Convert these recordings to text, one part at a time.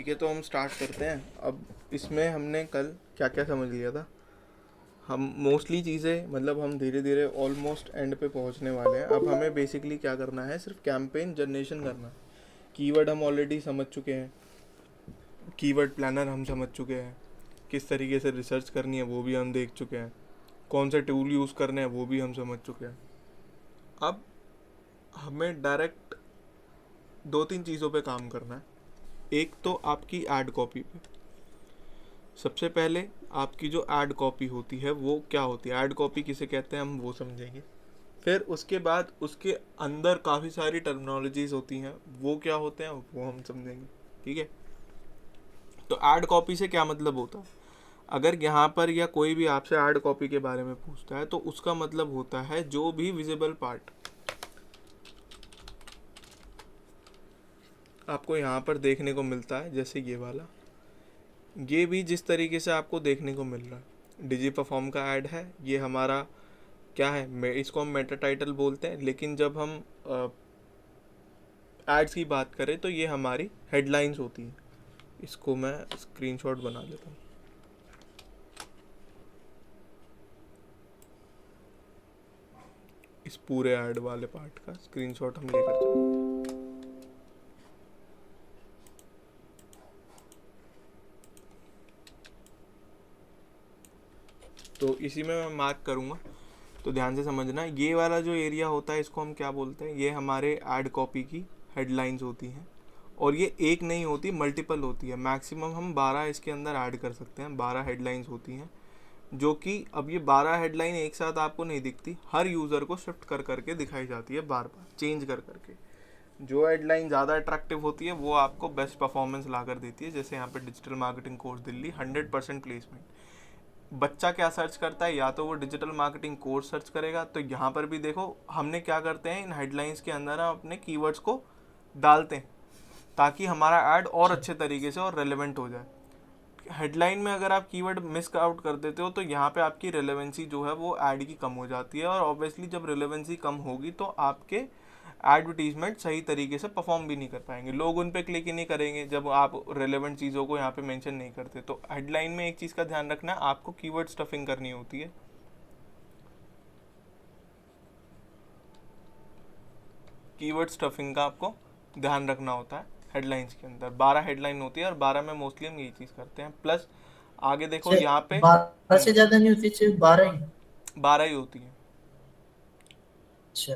ठीक है, तो हम स्टार्ट करते हैं। अब इसमें हमने कल क्या क्या समझ लिया था। हम मोस्टली चीज़ें मतलब हम धीरे धीरे ऑलमोस्ट एंड पे पहुंचने वाले हैं। अब हमें बेसिकली क्या करना है, सिर्फ कैंपेन जनरेशन करना है। कीवर्ड हम ऑलरेडी समझ चुके हैं, कीवर्ड प्लानर हम समझ चुके हैं, किस तरीके से रिसर्च करनी है वो भी हम देख चुके हैं, कौन से टूल यूज़ करने हैं वो भी हम समझ चुके हैं। अब हमें डायरेक्ट दो तीन चीज़ों पे काम करना है। एक तो आपकी ऐड कॉपी पे। सबसे पहले आपकी जो ऐड कॉपी होती है वो क्या होती है, ऐड कॉपी किसे कहते हैं हम वो समझेंगे। फिर उसके बाद उसके अंदर काफ़ी सारी टर्मिनोलॉजीज होती हैं, वो क्या होते हैं वो हम समझेंगे। ठीक है, तो ऐड कॉपी से क्या मतलब होता है। अगर यहाँ पर या कोई भी आपसे ऐड कॉपी के बारे में पूछता है तो उसका मतलब होता है जो भी विजिबल पार्ट आपको यहाँ पर देखने को मिलता है, जैसे ये वाला, ये भी जिस तरीके से आपको देखने को मिल रहा है डिजी परफॉर्म का ऐड है। ये हमारा क्या है, इसको हम मेटा टाइटल बोलते हैं, लेकिन जब हम एड्स की बात करें तो ये हमारी हेडलाइंस होती हैं। इसको मैं स्क्रीनशॉट बना लेता हूँ। इस पूरे ऐड वाले पार्ट का स्क्रीनशॉट हम लेकर चलते हैं। तो इसी में मैं मार्क करूँगा, तो ध्यान से समझना। ये वाला जो एरिया होता है इसको हम क्या बोलते हैं, ये हमारे ऐड कॉपी की हेडलाइंस होती हैं। और ये एक नहीं होती, मल्टीपल होती है। मैक्सिमम हम 12 इसके अंदर ऐड कर सकते हैं, 12 हेडलाइंस होती हैं। जो कि अब ये 12 हेडलाइन एक साथ आपको नहीं दिखती, हर यूज़र को शिफ्ट कर करके दिखाई जाती है, बार बार चेंज कर करके। जो हेडलाइन ज़्यादा अट्रैक्टिव होती है वो आपको बेस्ट परफॉर्मेंस ला कर देती है। जैसे यहाँ पे digital marketing course Delhi 100% placement. बच्चा क्या सर्च करता है, या तो वो डिजिटल मार्केटिंग कोर्स सर्च करेगा। तो यहाँ पर भी देखो हमने क्या करते हैं, इन हेडलाइंस के अंदर हम अपने कीवर्ड्स को डालते हैं ताकि हमारा ऐड और अच्छा। अच्छे तरीके से और रेलेवेंट हो जाए। हेडलाइन में अगर आप कीवर्ड मिस आउट कर देते हो तो यहाँ पे आपकी रेलेवेंसी जो है वो ऐड की कम हो जाती है। और ऑब्वियसली जब रेलेवेंसी कम होगी तो आपके एडवर्टीजमेंट सही तरीके से परफॉर्म भी नहीं कर पाएंगे, लोग उन पे क्लिक ही नहीं करेंगे जब आप रेलेवेंट चीज़ों को यहाँ पे मेंशन नहीं करते। तो हेडलाइन में एक चीज़ का ध्यान रखना है, आपको कीवर्ड स्टफिंग करनी होती है। कीवर्ड स्टफिंग का आपको ध्यान रखना होता है। हेडलाइंस के अंदर 12 हेडलाइन होती है और 12 में मोस्टली हम यही चीज़ करते हैं। प्लस आगे देखो अच्छा, यहाँ पे 12 से ज्यादा नहीं होती, सिर्फ 12 ही? 12 ही होती है। अच्छा,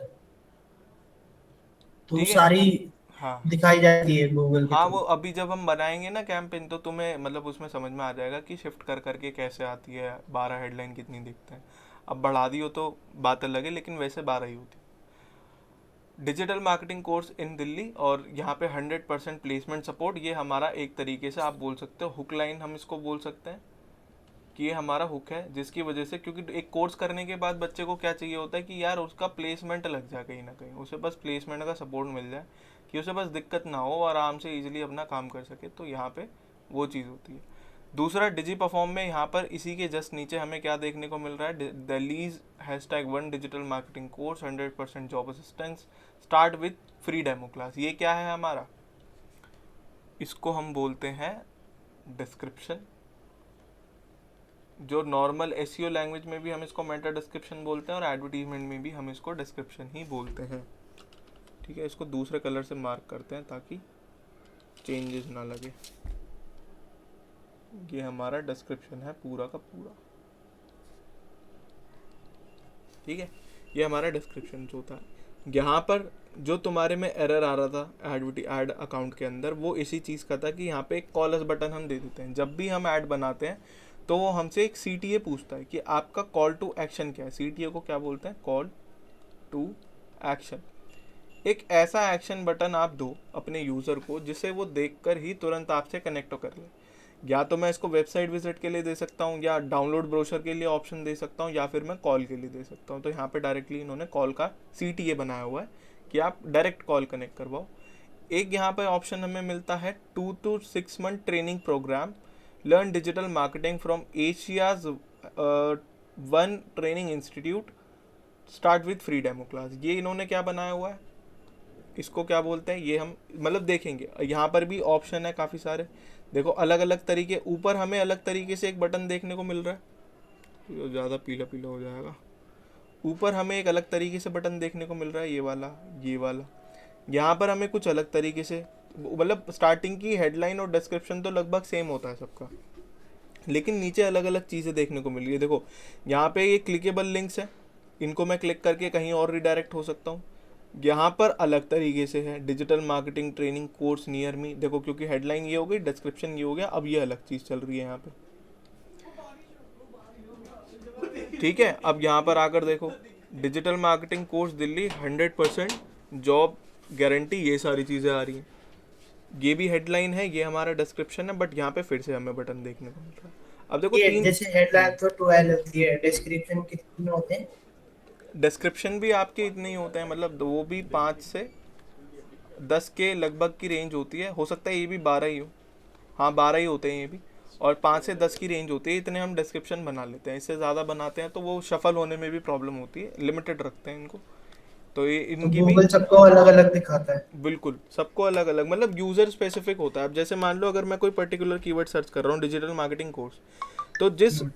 तो वो ठीक है। सारी हाँ दिखाई जाती है गूगल के हाँ, वो थ्रू? अभी जब हम बनाएंगे ना कैंपेन तो तुम्हें मतलब उसमें समझ में आ जाएगा कि शिफ्ट कर करके कैसे आती है, 12 हेडलाइन कितनी दिखते हैं। अब बढ़ा दी हो तो बात अलग है, लेकिन वैसे 12 ही होती है। Digital marketing course in Delhi, और यहाँ पे 100% प्लेसमेंट सपोर्ट। ये हमारा एक तरीके से आप बोल सकते हो हुक लाइन, हम इसको बोल सकते हैं कि ये हमारा हुक है, जिसकी वजह से, क्योंकि एक कोर्स करने के बाद बच्चे को क्या चाहिए होता है कि यार उसका प्लेसमेंट लग जाए, कहीं ना कहीं उसे बस प्लेसमेंट का सपोर्ट मिल जाए, कि उसे बस दिक्कत ना हो, आराम से इजीली अपना काम कर सके। तो यहाँ पे वो चीज़ होती है। दूसरा डिजी परफॉर्म में यहाँ पर इसी के जस्ट नीचे हमें क्या देखने को मिल रहा है, Delhi's #1 digital marketing course 100% job assistance start with free demo class. ये क्या है हमारा, इसको हम बोलते हैं डिस्क्रिप्शन। जो नॉर्मल एसईओ लैंग्वेज में भी हम इसको मेटा डिस्क्रिप्शन बोलते हैं और एडवर्टीजमेंट में भी हम इसको डिस्क्रिप्शन ही बोलते हैं। ठीक है, इसको दूसरे कलर से मार्क करते हैं ताकि चेंजेस ना लगे। ये हमारा डिस्क्रिप्शन है पूरा का पूरा। ठीक है, ये हमारा डिस्क्रिप्शन जो होता है। यहाँ पर जो तुम्हारे में एरर आ रहा था ऐड अकाउंट के अंदर, वो इसी चीज़ का था कि यहाँ पे एक कॉल अस बटन हम दे देते हैं। जब भी हम ऐड बनाते हैं तो वो हमसे एक सीटीए पूछता है कि आपका कॉल टू एक्शन क्या है। सीटीए को क्या बोलते हैं, कॉल टू एक्शन। एक ऐसा एक्शन बटन आप दो अपने यूज़र को जिसे वो देखकर ही तुरंत आपसे कनेक्ट कर ले। या तो मैं इसको वेबसाइट विजिट के लिए दे सकता हूँ, या डाउनलोड ब्रोशर के लिए ऑप्शन दे सकता हूँ, या फिर मैं कॉल के लिए दे सकता हूँ। तो यहाँ पे डायरेक्टली इन्होंने कॉल का सीटीए बनाया हुआ है कि आप डायरेक्ट कॉल कनेक्ट करवाओ। एक यहाँ पे ऑप्शन हमें मिलता है 2 to 6 month training program, learn digital marketing from Asia's 1 training institute, start with free demo class. ये इन्होंने क्या बनाया हुआ है, इसको क्या बोलते हैं, ये हम मतलब देखेंगे। यहाँ पर भी ऑप्शन है काफ़ी सारे। देखो अलग अलग तरीके, ऊपर हमें अलग तरीके से एक बटन देखने को मिल रहा है, तो ज़्यादा पीला पीला हो जाएगा। ऊपर हमें एक अलग तरीके से बटन देखने को मिल रहा है, ये वाला, ये वाला। यहाँ पर हमें कुछ अलग तरीके से, मतलब स्टार्टिंग की हेडलाइन और डिस्क्रिप्शन तो लगभग सेम होता है सबका, लेकिन नीचे अलग अलग चीज़ें देखने को मिल रही है। देखो यहाँ पे ये क्लिकेबल लिंक्स हैं, इनको मैं क्लिक करके कहीं और रिडायरेक्ट हो सकता हूँ। यहाँ पर अलग तरीके से है, digital marketing training course near me. देखो क्योंकि हेडलाइन ये हो गई, डिस्क्रिप्शन ये हो गया, अब ये अलग चीज़ चल रही है यहाँ पे। ठीक है, अब यहाँ पर आकर देखो, digital marketing course Delhi 100% job guarantee, ये सारी चीज़ें आ रही हैं। ये भी हेडलाइन है, ये हमारा डिस्क्रिप्शन है, बट यहाँ पे फिर से हमें बटन देखने को मिल रहा है। अब देखो ये तीन, जैसे हेडलाइन तो 12 होती है, डिस्क्रिप्शन कितने होते हैं? डिस्क्रिप्शन भी आपके इतने ही होते हैं, मतलब वो भी 5 से 10 के लगभग की रेंज होती है, हो सकता है ये भी 12 ही हो। हाँ 12 ही होते हैं ये भी, और 5 से 10 की रेंज होती है, इतने हम डिस्क्रिप्शन बना लेते हैं। इससे ज़्यादा बनाते हैं तो वो शफल होने में भी प्रॉब्लम होती है, लिमिटेड रखते हैं इनको। तो ये तो इनकी भी गूगल सबको अलग अलग दिखाता है? बिल्कुल सबको अलग अलग, मतलब यूज़र स्पेसिफिक होता है। अब जैसे मान लो अगर मैं कोई पर्टिकुलर कीवर्ड सर्च कर रहा हूँ, डिजिटल मार्केटिंग कोर्स, तो हम्म,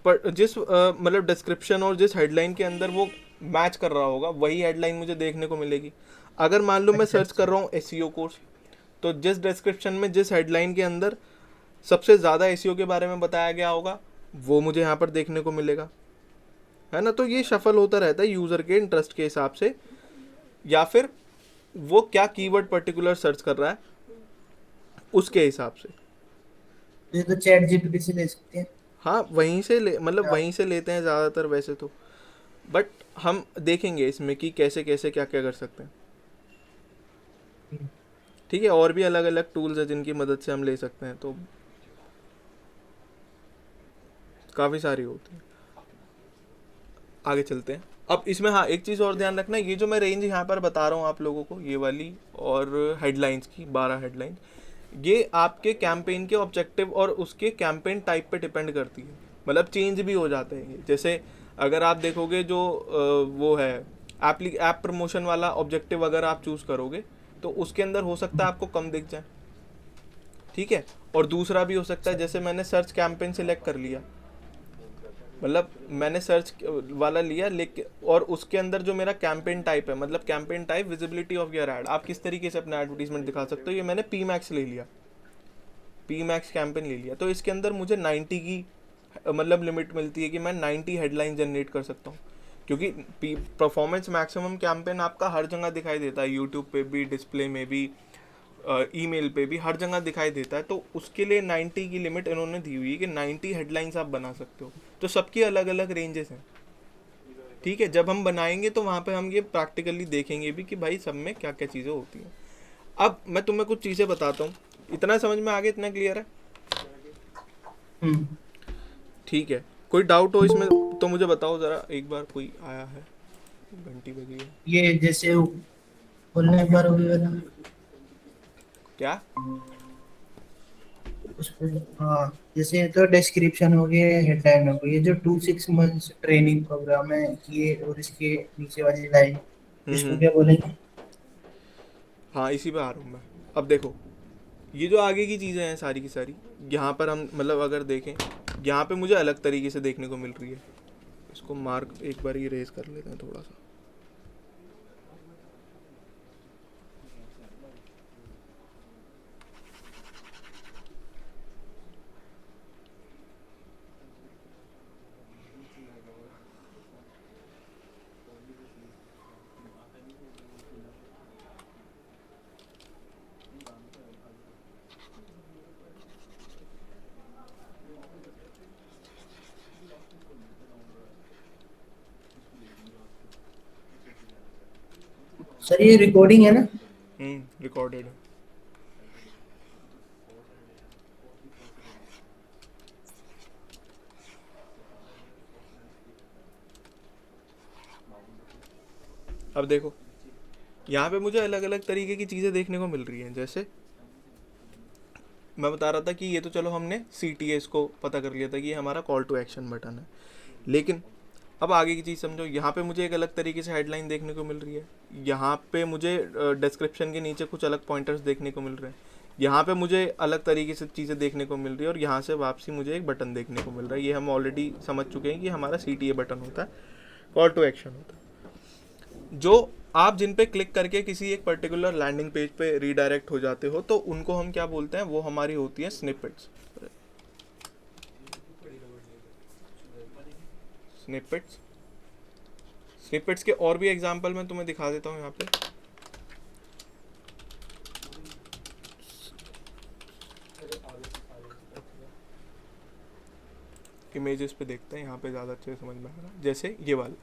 मतलब डिस्क्रिप्शन और जिस हेडलाइन के अंदर वो मैच कर रहा होगा, वही हेडलाइन मुझे देखने को मिलेगी। अगर मान लो मैं अच्छा सर्च अच्छा। कर रहा हूँ एसईओ कोर्स, तो जिस डिस्क्रिप्शन में जिस हेडलाइन के अंदर सबसे ज़्यादा एसईओ के बारे में बताया गया होगा, वो मुझे यहाँ पर देखने को मिलेगा, है ना। तो ये शफल होता रहता है यूज़र के इंटरेस्ट के हिसाब से, या फिर वो क्या कीवर्ड पर्टिकुलर सर्च कर रहा है उसके हिसाब से। तो ये तो चैट जीपीटी से ले सकते हैं। हाँ वहीं से ले, मतलब हाँ। वहीं से लेते हैं ज़्यादातर वैसे तो, बट हम देखेंगे इसमें कि कैसे कैसे क्या क्या कर सकते हैं। हम्म, ठीक है, और भी अलग अलग टूल्स हैं जिनकी मदद से हम ले सकते हैं, तो काफ़ी सारी होती हैं। आगे चलते हैं। अब इसमें हाँ एक चीज़ और ध्यान रखना, ये जो मैं रेंज यहाँ पर बता रहा हूँ आप लोगों को, ये वाली और हेडलाइंस की 12 हेडलाइन, ये आपके कैंपेन के ऑब्जेक्टिव और उसके कैंपेन टाइप पे डिपेंड करती है, मतलब चेंज भी हो जाते हैं ये। जैसे अगर आप देखोगे जो वो है ऐप प्रमोशन वाला ऑब्जेक्टिव, अगर आप चूज़ करोगे तो उसके अंदर हो सकता है आपको कम दिख जाए। ठीक है, और दूसरा भी हो सकता है, अच्छा। जैसे मैंने सर्च कैंपेन सिलेक्ट कर लिया, मतलब मैंने सर्च वाला लिया, लेकिन और उसके अंदर जो मेरा कैंपेन टाइप है, मतलब campaign type visibility of your add, आप किस तरीके से अपना एडवर्टीजमेंट दिखा सकते हो, ये मैंने पी मैक्स ले लिया, पी मैक्स कैंपेन ले लिया। तो इसके अंदर मुझे 90 की मतलब लिमिट मिलती है कि मैं 90 हेडलाइन जनरेट कर सकता हूँ, क्योंकि परफॉर्मेंस मैक्सिमम कैंपेन आपका हर जगह दिखाई देता है, यूट्यूब पे भी, डिस्प्ले में भी, ईमेल पे भी, हर जगह दिखाई देता है। तो उसके लिए 90 की लिमिट इन्होंने दी हुई है कि 90 हेडलाइंस आप बना सकते हो। तो सबकी अलग अलग रेंजेस हैं। ठीक है, जब हम बनाएंगे तो वहाँ पे हम ये प्रैक्टिकली देखेंगे भी कि भाई सब में क्या क्या चीज़ें होती हैं। अब मैं तुम्हें कुछ चीज़ें बताता हूँ, इतना समझ में आ गया, इतना क्लियर है? हम्म। ठीक है, कोई डाउट हो इसमें तो मुझे बताओ ज़रा एक बार, कोई आया है, घंटी बजी है ये जैसे बोलने एक बार होगी वाला क्या? उस पे। हाँ, जैसे तो डिस्क्रिप्शन हो गया, हेडलाइन हो गई, ये जो 2 6 मंथ्स ट्रेनिंग प्रोग्राम है, ये और इसके नीचे वाली लाइन, इसको हम्म। क्या बोलेंगे? हाँ इसी पे आ रहा हूँ मैं। अब देखो ये जो आगे की चीज़ें हैं सारी की सारी, यहाँ पर हम मतलब अगर देखें, यहाँ पे मुझे अलग तरीके से देखने को मिल रही है। इसको मार्क एक बार इरेज कर लेते हैं थोड़ा सा। सर ये रिकॉर्डिंग है ना? रिकॉर्डेड है। अब देखो यहाँ पे मुझे अलग अलग तरीके की चीज़ें देखने को मिल रही हैं। जैसे मैं बता रहा था कि ये तो चलो हमने CTS को पता कर लिया था कि ये हमारा कॉल टू एक्शन बटन है, लेकिन अब आगे की चीज़ समझो। यहाँ पे मुझे एक अलग तरीके से हेडलाइन देखने को मिल रही है, यहाँ पे मुझे डिस्क्रिप्शन के नीचे कुछ अलग पॉइंटर्स देखने को मिल रहे हैं, यहाँ पे मुझे अलग तरीके से चीज़ें देखने को मिल रही है और यहाँ से वापसी मुझे एक बटन देखने को मिल रहा है। ये हम ऑलरेडी समझ चुके हैं कि हमारा CTA बटन होता है, कॉल टू एक्शन होता है। जो आप जिन पे क्लिक करके किसी एक पर्टिकुलर लैंडिंग पेज पे रीडायरेक्ट हो जाते हो, तो उनको हम क्या बोलते हैं, वो हमारी होती है स्निपेट्स। स्निपेट्स स्निपेट्स के और भी एग्जांपल मैं तुम्हें दिखा देता हूँ यहाँ पे। इमेजेस पे देखते हैं, यहाँ पे ज़्यादा अच्छे से समझ में आ रहा है। जैसे ये वाला,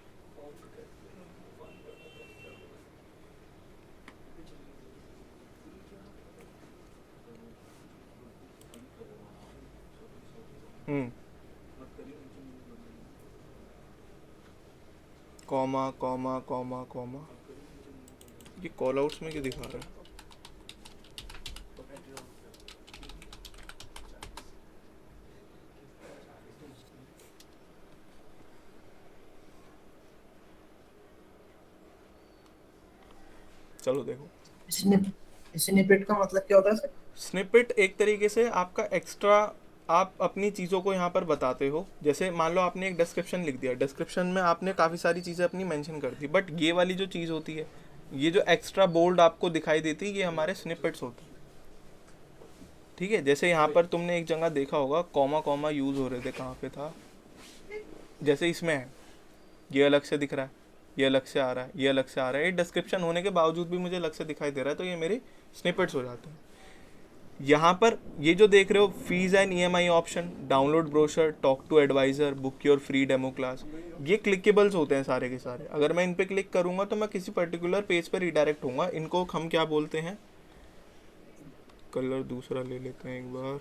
कॉमा कॉमा कॉमा कॉमा, ये कॉल आउट्स में क्या दिखा रहा है? चलो देखो, स्निपेट का मतलब क्या होता है सर? स्निपेट एक तरीके से आपका एक्स्ट्रा, आप अपनी चीज़ों को यहाँ पर बताते हो। जैसे मान लो आपने एक डिस्क्रिप्शन लिख दिया, डिस्क्रिप्शन में आपने काफ़ी सारी चीज़ें अपनी मेंशन कर दी, बट ये वाली जो चीज़ होती है, ये जो एक्स्ट्रा बोल्ड आपको दिखाई देती है, ये हमारे स्निपेट्स होते हैं। ठीक है, जैसे यहाँ पर तुमने एक जगह देखा होगा कॉमा कॉमा यूज़ हो रहे थे, कहाँ पे था, जैसे इसमें है, ये अलग से दिख रहा है, ये अलग से आ रहा है, ये अलग से आ रहा है, ये डिस्क्रिप्शन होने के बावजूद भी मुझे अलग से दिखाई दे रहा है, तो ये मेरे स्निपेट्स हो जाते हैं। यहाँ पर ये जो देख रहे हो, fees and EMI option, download brochure, talk to advisor, book your free demo class, ये क्लिकेबल्स होते हैं सारे के सारे। अगर मैं इन पे क्लिक करूंगा तो मैं किसी पर्टिकुलर पेज पर रिडायरेक्ट होऊंगा। इनको हम क्या बोलते हैं, कलर दूसरा ले लेते हैं एक बार,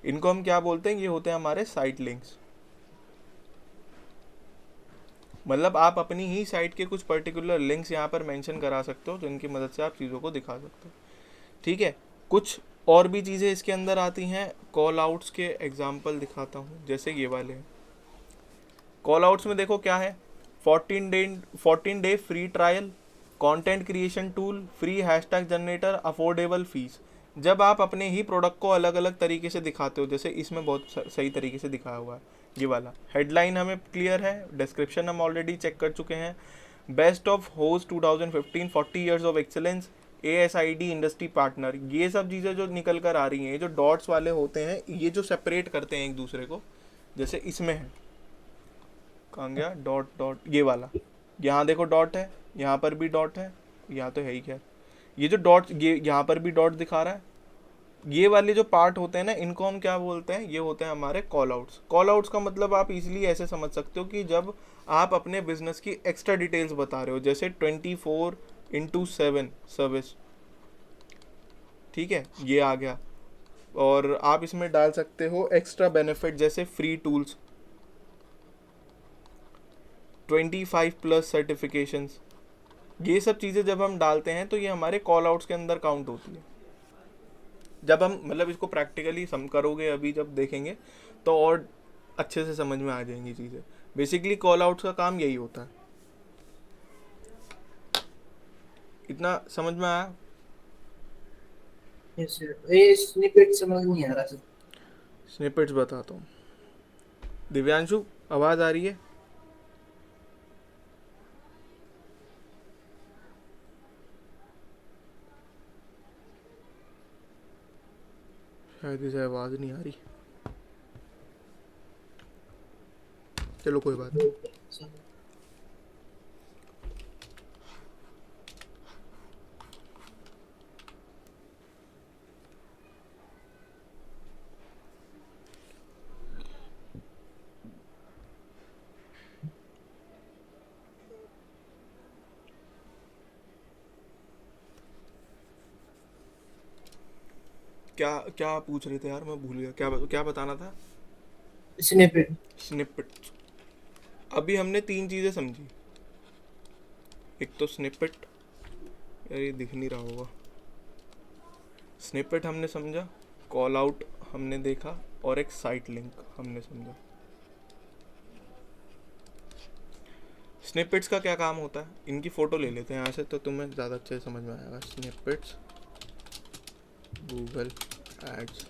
इनको हम क्या बोलते हैं, ये होते हैं हमारे साइट लिंक्स। मतलब आप अपनी ही साइट के कुछ पर्टिकुलर लिंक्स यहाँ पर मेंशन करा सकते हो, जिनकी मदद से आप चीज़ों को दिखा सकते हो। ठीक है, कुछ और भी चीज़ें इसके अंदर आती हैं। कॉल आउट्स के एग्जांपल दिखाता हूँ, जैसे ये वाले हैं। कॉल आउट्स में देखो क्या है, 14 day free trial, content creation tool, free hashtag generator, affordable fees. जब आप अपने ही प्रोडक्ट को अलग अलग तरीके से दिखाते हो, जैसे इसमें बहुत सही तरीके से दिखाया हुआ है ये वाला। हेडलाइन हमें क्लियर है, डिस्क्रिप्शन हम ऑलरेडी चेक कर चुके हैं। Best of host 2015, 40 years of excellence, ASID industry partner, ये सब चीज़ें जो निकल कर आ रही हैं, ये जो डॉट्स वाले होते हैं, ये जो सेपरेट करते हैं एक दूसरे को, जैसे इसमें है, कहाँ गया डॉट डॉट, ये वाला, यहाँ देखो डॉट है, यहाँ पर भी डॉट है, यहाँ तो है ही खैर, ये जो डॉट, ये यहाँ पर भी डॉट दिखा रहा है, ये वाले जो पार्ट होते हैं ना, इनको हम क्या बोलते हैं, ये होते हैं हमारे कॉल आउट्स। कॉल आउट्स का मतलब आप इजीली ऐसे समझ सकते हो कि जब आप अपने बिजनेस की एक्स्ट्रा डिटेल्स बता रहे हो, जैसे 24/7 सर्विस, ठीक है, ये आ गया। और आप इसमें डाल सकते हो एक्स्ट्रा बेनिफिट, जैसे फ्री टूल्स, 25+ सर्टिफिकेशंस। ये सब चीज़ें जब हम डालते हैं तो ये हमारे कॉल आउट्स के अंदर काउंट होती है। जब हम मतलब इसको प्रैक्टिकली सम करोगे, अभी जब देखेंगे तो और अच्छे से समझ में आ जाएंगी चीज़ें। बेसिकली कॉल आउट्स का काम यही होता है। इतना समझ में आया? यस सर, ये स्निपेट समझ नहीं आ रहा सर। स्निपेट्स बताता हूँ। दिव्यांशु, आवाज़ आ रही है? शायद इसे आवाज़ नहीं आ रही, चलो कोई बात नहीं। क्या क्या पूछ रहे थे यार, मैं भूल गया, क्या बताना था? स्निपेट। स्निपेट। अभी हमने 3 चीज़ें समझी। एक तो स्निपेट, यार ये दिख नहीं रहा होगा, स्निपेट हमने समझा, कॉल आउट हमने देखा, और एक साइट लिंक हमने समझा। स्निपेट्स का क्या काम होता है, इनकी फ़ोटो ले लेते हैं यहाँ से, तो तुम्हें ज़्यादा अच्छे से समझ में आएगा। Snippets Google ads.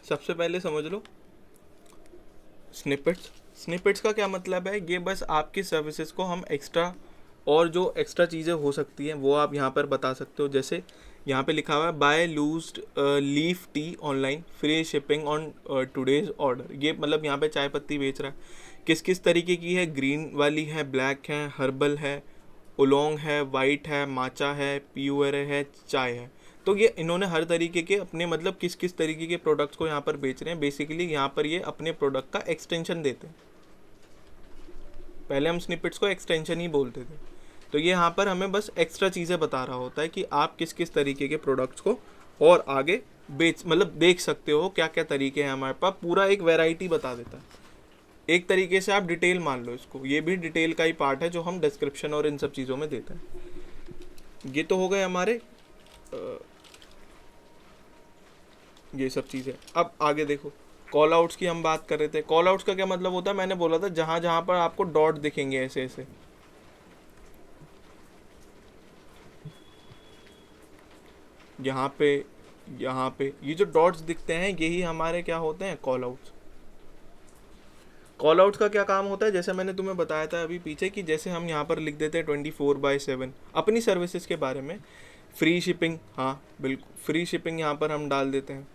सबसे पहले समझ लो स्निपेट्स। स्निपेट्स का क्या मतलब है, ये बस आपकी सर्विसेज को हम एक्स्ट्रा, और जो एक्स्ट्रा चीज़ें हो सकती हैं वो आप यहाँ पर बता सकते हो। जैसे यहाँ पे लिखा हुआ है buy loose leaf tea online free shipping on today's order. ये मतलब यहाँ पे चाय पत्ती बेच रहा है, किस किस तरीके की है, ग्रीन वाली है, ब्लैक है, हर्बल है, ओलोंग है, वाइट है, माचा है, प्योर है, चाय है। तो ये इन्होंने हर तरीके के अपने मतलब किस किस तरीके के प्रोडक्ट्स को यहाँ पर बेच रहे हैं। बेसिकली यहाँ पर ये अपने प्रोडक्ट का एक्सटेंशन देते हैं। पहले हम स्निपेट्स को एक्सटेंशन ही बोलते थे, तो ये यहाँ पर हमें बस एक्स्ट्रा चीज़ें बता रहा होता है कि आप किस किस तरीके के प्रोडक्ट्स को और आगे बेच मतलब देख सकते हो, क्या क्या तरीके हैं हमारे पास, पूरा एक वैरायटी बता देता है। एक तरीके से आप डिटेल मान लो इसको, ये भी डिटेल का ही पार्ट है जो हम डिस्क्रिप्शन और इन सब चीज़ों में देते हैं। ये तो हो गए हमारे ये सब चीज़ें। अब आगे देखो, कॉल आउट्स की हम बात कर रहे थे। कॉल आउट्स का क्या मतलब होता है, मैंने बोला था जहाँ जहाँ पर आपको डॉट दिखेंगे ऐसे ऐसे, यहाँ पे ये जो डॉट्स दिखते हैं यही हमारे क्या होते हैं, कॉल आउट्स। कॉल आउट्स का क्या काम होता है, जैसे मैंने तुम्हें बताया था अभी पीछे कि जैसे हम यहाँ पर लिख देते हैं 24/7 अपनी सर्विसेज के बारे में। फ्री शिपिंग, हाँ बिल्कुल फ्री शिपिंग यहाँ पर हम डाल देते हैं,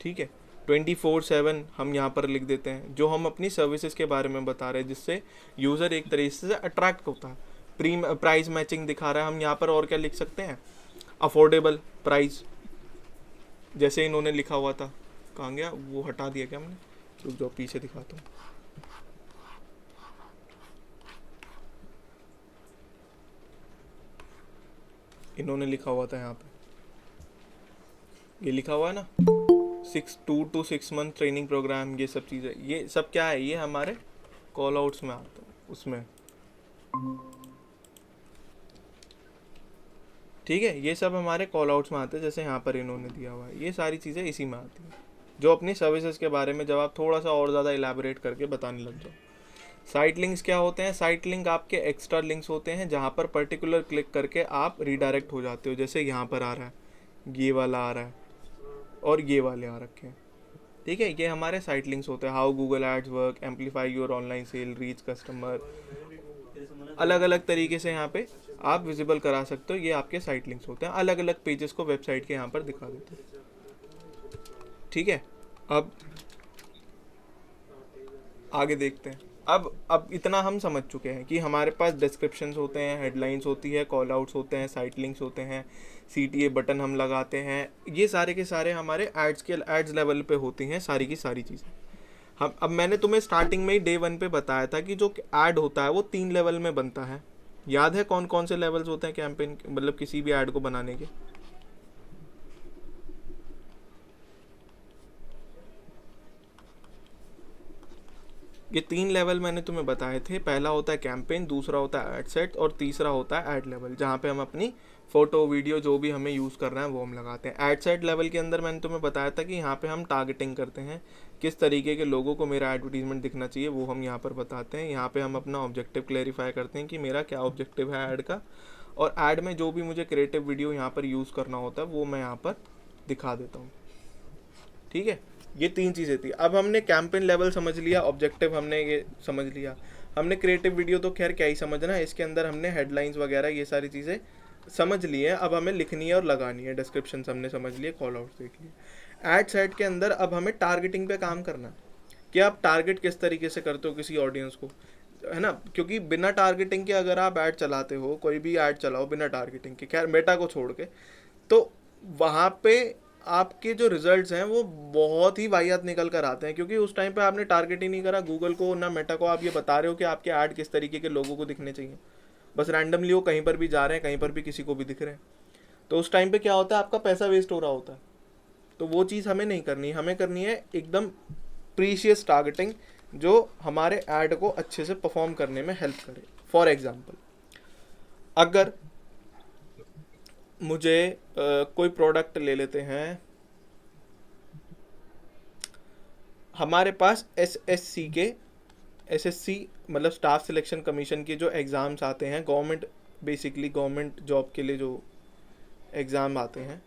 ठीक है। 24/7 हम यहाँ पर लिख देते हैं जो हम अपनी सर्विसेज के बारे में बता रहे हैं, जिससे यूज़र एक तरीके से अट्रैक्ट होता है। प्राइस मैचिंग दिखा रहा है, हम यहाँ पर और क्या लिख सकते हैं, अफोर्डेबल प्राइस, जैसे इन्होंने लिखा हुआ था। कहाँ गया वो, हटा दिया क्या हमने, रुक जाओ पीछे दिखाता हूँ। इन्होंने लिखा हुआ था यहाँ पे, ये लिखा हुआ है ना 2 to 6 month ट्रेनिंग प्रोग्राम, ये सब चीज़ें, ये सब क्या है, ये हमारे कॉल आउट्स में आता है उसमें, ठीक है। ये सब हमारे कॉल आउट्स में आते हैं, जैसे यहाँ पर इन्होंने दिया हुआ है, ये सारी चीज़ें इसी में आती हैं जो अपनी सर्विसेज के बारे में जब आप थोड़ा सा और ज़्यादा इलेबोरेट करके बताने लग जाओ। साइट लिंक्स क्या होते हैं, साइट लिंक आपके एक्स्ट्रा लिंक्स होते हैं जहाँ पर पर्टिकुलर क्लिक करके आप रीडायरेक्ट हो जाते हो। जैसे यहाँ पर आ रहा है, ये वाला आ रहा है, और ये वाले आ रखे हैं, ठीक है। ये हमारे साइट लिंक्स होते हैं। How Google ads work, amplify your online sale, reach customer, अलग अलग तरीके से यहाँ पे आप विजिबल करा सकते हो। ये आपके साइट लिंक्स होते हैं, अलग अलग पेजेस को वेबसाइट के यहाँ पर दिखा देते हैं, ठीक है। अब आगे देखते हैं। अब इतना हम समझ चुके हैं कि हमारे पास डिस्क्रिप्शंस होते हैं, हेडलाइंस होती है, कॉल आउट्स होते हैं, साइट लिंक्स होते हैं, CTA बटन हम लगाते हैं, ये सारे के सारे हमारे एड्स लेवल पे होती हैं सारी की सारी चीज़ें। हम अब मैंने तुम्हें स्टार्टिंग में ही डे 1 पे बताया था कि जो ऐड होता है वो 3 लेवल में बनता है। याद है कौन कौन से लेवल्स होते हैं कैंपेन मतलब किसी भी ऐड को बनाने के? ये 3 लेवल मैंने तुम्हें बताए थे। पहला होता है कैंपेन, दूसरा होता है एड सेट और तीसरा होता है एड लेवल, जहाँ पे हम अपनी फ़ोटो वीडियो जो भी हमें यूज़ करना है वो हम लगाते हैं। एड सेट लेवल के अंदर मैंने तुम्हें बताया था कि यहाँ पे हम टारगेटिंग करते हैं, किस तरीके के लोगों को मेरा एडवर्टीजमेंट दिखना चाहिए वो हम यहाँ पर बताते हैं। यहाँ पे हम अपना ऑब्जेक्टिव क्लेरिफाई करते हैं कि मेरा क्या ऑब्जेक्टिव है ऐड का, और ऐड में जो भी मुझे क्रिएटिव वीडियो यहाँ पर यूज़ करना होता है वो मैं यहाँ पर दिखा देता हूँ। ठीक है, ये 3 चीज़ें थी। अब हमने कैंपेन लेवल समझ लिया, ऑब्जेक्टिव हमने ये समझ लिया, हमने क्रिएटिव वीडियो तो खैर क्या ही समझना है, इसके अंदर हमने हेडलाइंस वगैरह ये सारी चीज़ें समझ ली है। अब हमें लिखनी है और लगानी है, डिस्क्रिप्शन हमने समझ लिए, कॉल आउट देख लिए। एड सेट के अंदर अब हमें टारगेटिंग पे काम करना है कि आप टारगेट किस तरीके से करते हो किसी ऑडियंस को, है ना। क्योंकि बिना टारगेटिंग के अगर आप ऐड चलाते हो, कोई भी ऐड चलाओ बिना टारगेटिंग के, खैर मेटा को छोड़ के, तो वहाँ पे आपके जो रिजल्ट्स हैं वो बहुत ही वाहियात निकल कर आते हैं, क्योंकि उस टाइम पे आपने टारगेट ही नहीं करा गूगल को ना मेटा को। आप ये बता रहे हो कि आपके ऐड किस तरीके के लोगों को दिखने चाहिए, बस रैंडमली वो कहीं पर भी जा रहे हैं, कहीं पर भी किसी को भी दिख रहे हैं, तो उस टाइम पे क्या होता है, आपका पैसा वेस्ट हो रहा होता है। तो वो चीज़ हमें नहीं करनी, हमें करनी है एकदम प्रीशियस टारगेटिंग जो हमारे ऐड को अच्छे से परफॉर्म करने में हेल्प करे। फॉर एग्जांपल, अगर मुझे कोई प्रोडक्ट ले लेते हैं, हमारे पास एसएससी मतलब स्टाफ सिलेक्शन कमीशन के जो एग्ज़ाम्स आते हैं, गवर्नमेंट बेसिकली गवर्नमेंट जॉब के लिए जो एग्ज़ाम आते हैं,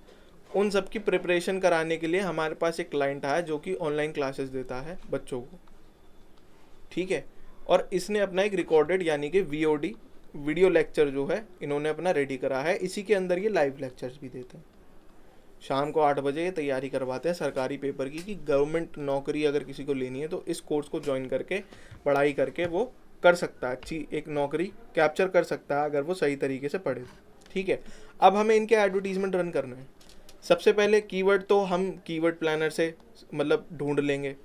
उन सब की प्रिपरेशन कराने के लिए हमारे पास एक क्लाइंट आया जो कि ऑनलाइन क्लासेस देता है बच्चों को। ठीक है, और इसने अपना एक रिकॉर्डेड यानी कि वीओडी वीडियो लेक्चर जो है इन्होंने अपना रेडी करा है। इसी के अंदर ये लाइव लेक्चर्स भी देते हैं। शाम को 8 बजे ये तैयारी करवाते हैं सरकारी पेपर की, कि गवर्नमेंट नौकरी अगर किसी को लेनी है तो इस कोर्स को ज्वाइन करके पढ़ाई करके वो कर सकता है, अच्छी एक नौकरी कैप्चर कर सकता है अगर वो सही तरीके से पढ़े। ठीक है, अब हमें इनके एडवर्टीजमेंट रन करना है। सबसे पहले कीवर्ड तो हम कीवर्ड प्लानर से मतलब ढूंढ लेंगे,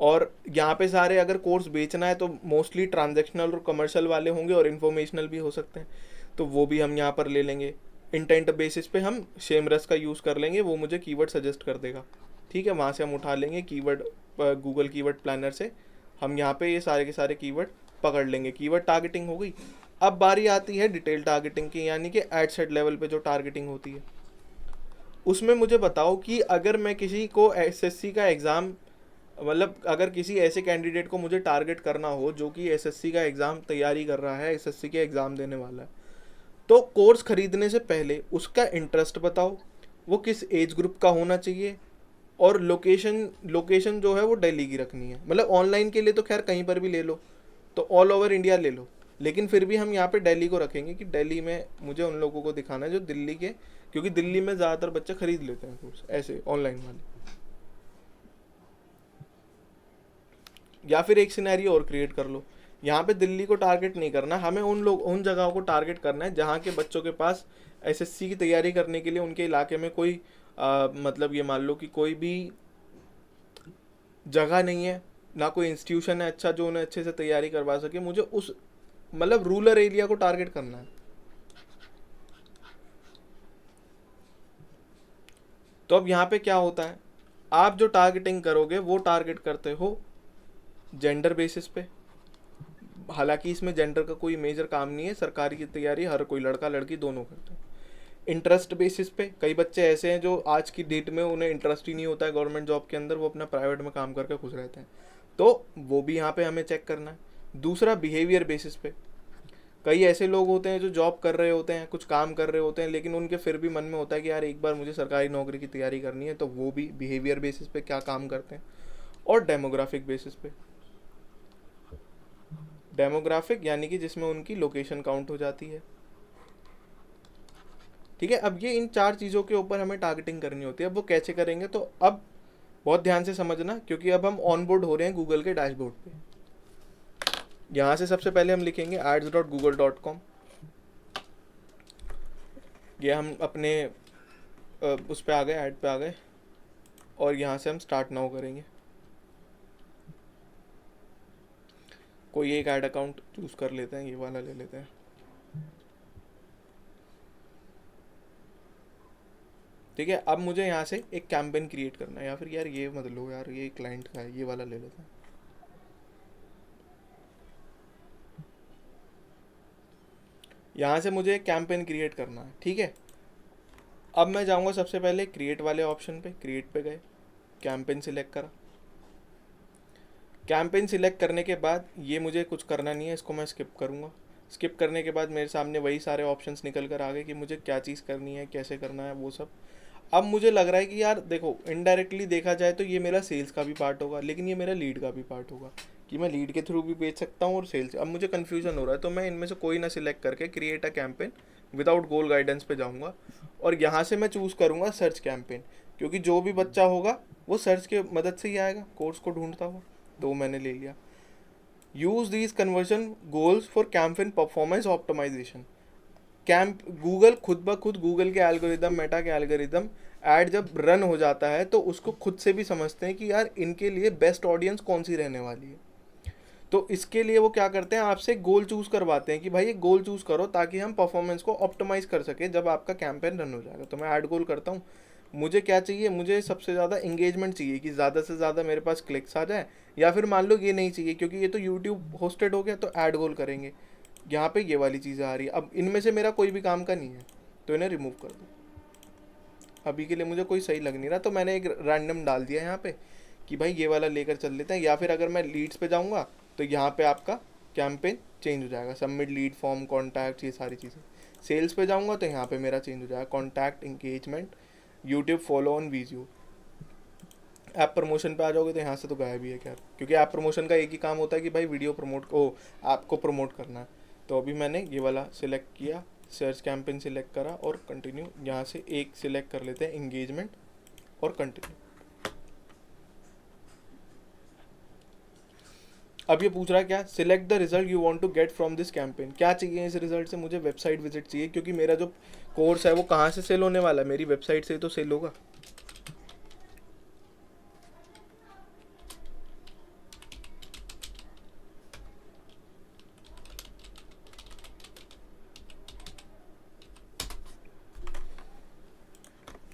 और यहाँ पे सारे अगर कोर्स बेचना है तो मोस्टली ट्रांजैक्शनल और कमर्शियल वाले होंगे और इन्फॉर्मेशनल भी हो सकते हैं, तो वो भी हम यहाँ पर ले लेंगे। इंटेंट बेसिस पे हम शेमरस का यूज़ कर लेंगे, वो मुझे कीवर्ड सजेस्ट कर देगा। ठीक है, वहाँ से हम उठा लेंगे कीवर्ड, गूगल कीवर्ड प्लानर से हम यहाँ पे ये सारे के सारे कीवर्ड पकड़ लेंगे। कीवर्ड टारगेटिंग हो गई। अब बारी आती है डिटेल टारगेटिंग की, यानी कि एड सेट लेवल पे जो टारगेटिंग होती है। उसमें मुझे बताओ कि अगर मैं किसी को एसएससी का एग्ज़ाम, मतलब अगर किसी ऐसे कैंडिडेट को मुझे टारगेट करना हो जो कि एसएससी का एग्ज़ाम तैयारी कर रहा है, एसएससी के एग्ज़ाम देने वाला है, तो कोर्स खरीदने से पहले उसका इंटरेस्ट बताओ, वो किस एज ग्रुप का होना चाहिए, और लोकेशन जो है वो दिल्ली की रखनी है। मतलब ऑनलाइन के लिए तो खैर कहीं पर भी ले लो, तो ऑल ओवर इंडिया ले लो, लेकिन फिर भी हम यहाँ पे दिल्ली को रखेंगे कि दिल्ली में मुझे उन लोगों को दिखाना है जो दिल्ली के, क्योंकि दिल्ली में ज़्यादातर बच्चे खरीद लेते हैं कोर्स ऐसे ऑनलाइन वाले। या फिर एक सिनेरियो और क्रिएट कर लो, यहाँ पे दिल्ली को टारगेट नहीं करना, हमें उन जगहों को टारगेट करना है जहाँ के बच्चों के पास एसएससी की तैयारी करने के लिए उनके इलाके में कोई मतलब ये मान लो कि कोई भी जगह नहीं है, ना कोई इंस्टीट्यूशन है अच्छा जो उन्हें अच्छे से तैयारी करवा सके। मुझे उस मतलब रूरल एरिया को टारगेट करना है। तो अब यहाँ पे क्या होता है, आप जो टारगेटिंग करोगे वो टारगेट करते हो जेंडर बेसिस पे। हालांकि इसमें जेंडर का कोई मेजर काम नहीं है, सरकारी की तैयारी हर कोई लड़का लड़की दोनों करते हैं। इंटरेस्ट बेसिस पे, कई बच्चे ऐसे हैं जो आज की डेट में उन्हें इंटरेस्ट ही नहीं होता है गवर्नमेंट जॉब के अंदर, वो अपना प्राइवेट में काम करके खुश रहते हैं, तो वो भी यहाँ पे हमें चेक करना है। दूसरा बिहेवियर बेसिस पे, कई ऐसे लोग होते हैं जो जॉब कर रहे होते हैं, कुछ काम कर रहे होते हैं, लेकिन उनके फिर भी मन में होता है कि यार एक बार मुझे सरकारी नौकरी की तैयारी करनी है, तो वो भी बिहेवियर बेसिस पे क्या काम करते हैं। और डेमोग्राफिक बेसिस पे, डेमोग्राफिक यानी कि जिसमें उनकी लोकेशन काउंट हो जाती है। ठीक है, अब ये इन 4 चीज़ों के ऊपर हमें टारगेटिंग करनी होती है। अब वो कैसे करेंगे, तो अब बहुत ध्यान से समझना, क्योंकि अब हम ऑन बोर्ड हो रहे हैं गूगल के डैशबोर्ड पे। यहाँ से सबसे पहले हम लिखेंगे ads.google.com। ये हम अपने उस पे आ गए, ऐड पे आ गए, और यहाँ से हम स्टार्ट नाउ करेंगे। कोई एक ऐड अकाउंट चूज़ कर लेते हैं, ये वाला ले लेते हैं। ठीक है, अब मुझे यहाँ से एक कैंपेन क्रिएट करना है, या फिर यार ये मत लो यार, ये क्लाइंट का है, ये वाला ले लेते हैं। यहाँ से मुझे कैंपेन क्रिएट करना है, ठीक है। अब मैं जाऊँगा सबसे पहले क्रिएट वाले ऑप्शन पे, क्रिएट पे गए, कैंपेन सिलेक्ट करा। कैंपेन सिलेक्ट करने के बाद ये मुझे कुछ करना नहीं है, इसको मैं स्किप करूँगा। स्किप करने के बाद मेरे सामने वही सारे ऑप्शंस निकल कर आ गए कि मुझे क्या चीज़ करनी है, कैसे करना है, वो सब। अब मुझे लग रहा है कि यार देखो, इनडायरेक्टली देखा जाए तो ये मेरा सेल्स का भी पार्ट होगा, लेकिन ये मेरा लीड का भी पार्ट होगा कि मैं लीड के थ्रू भी बेच सकता हूँ और सेल्स। अब मुझे कन्फ्यूजन हो रहा है, तो मैं इनमें से कोई ना सिलेक्ट करके create a campaign without goal guidance पे जाऊँगा और यहाँ से मैं चूज़ करूँगा सर्च कैंपेन, क्योंकि जो भी बच्चा होगा वो सर्च के मदद से ही आएगा कोर्स को ढूंढता हुआ। तो वो मैंने ले लिया। Use these conversion goals for campaign performance optimization. Camp Google खुद ब खुद, गूगल के एल्गोरिदम, मेटा के एल्गोरिदम, ऐड जब रन हो जाता है तो उसको खुद से भी समझते हैं कि यार इनके लिए बेस्ट ऑडियंस कौन सी रहने वाली है। तो इसके लिए वो क्या करते हैं, आपसे गोल चूज़ करवाते हैं कि भाई एक गोल चूज़ करो ताकि हम परफॉर्मेंस को ऑप्टिमाइज़ कर सके जब आपका कैंपेन रन हो जाएगा। तो मैं ऐड गोल करता हूँ। मुझे क्या चाहिए, मुझे सबसे ज़्यादा इंगेजमेंट चाहिए कि ज़्यादा से ज़्यादा मेरे पास क्लिक्स आ जाए, या फिर मान लो ये नहीं चाहिए क्योंकि ये तो यूट्यूब होस्टेड हो गया, तो ऐड गोल करेंगे। यहाँ पे ये वाली चीज़ें आ रही है। अब इनमें से मेरा कोई भी काम का नहीं है, तो इन्हें रिमूव कर दो। अभी के लिए मुझे कोई सही लग नहीं रहा, तो मैंने एक रैंडम डाल दिया यहाँ पे कि भाई ये वाला लेकर चल लेते हैं। या फिर अगर मैं लीड्स पे जाऊँगा तो यहाँ पे आपका कैंपेन चेंज हो जाएगा, सबमिट लीड फॉर्म, कॉन्टैक्ट, ये सारी चीज़ें। सेल्स पे जाऊँगा तो यहाँ पे मेरा चेंज हो जाएगा, contact, engagement, YouTube follow on video. App promotion पे आ जाओगे तो यहाँ से तो गायब ही है खैर, क्योंकि ऐप प्रमोशन का एक ही काम होता है कि भाई वीडियो प्रमोट ओ ऐप को प्रमोट करना है। तो अभी मैंने ये वाला सिलेक्ट किया, सर्च कैंपेन सिलेक्ट करा और कंटिन्यू। यहाँ से एक सिलेक्ट कर लेते हैं, इंगेजमेंट, और कंटिन्यू। अब ये पूछ रहा है क्या, select the result you want to get from this campaign. क्या चाहिए इस रिजल्ट से, मुझे वेबसाइट विजिट चाहिए, क्योंकि मेरा जो कोर्स है वो कहाँ से सेल होने वाला है, मेरी वेबसाइट से ही तो सेल होगा।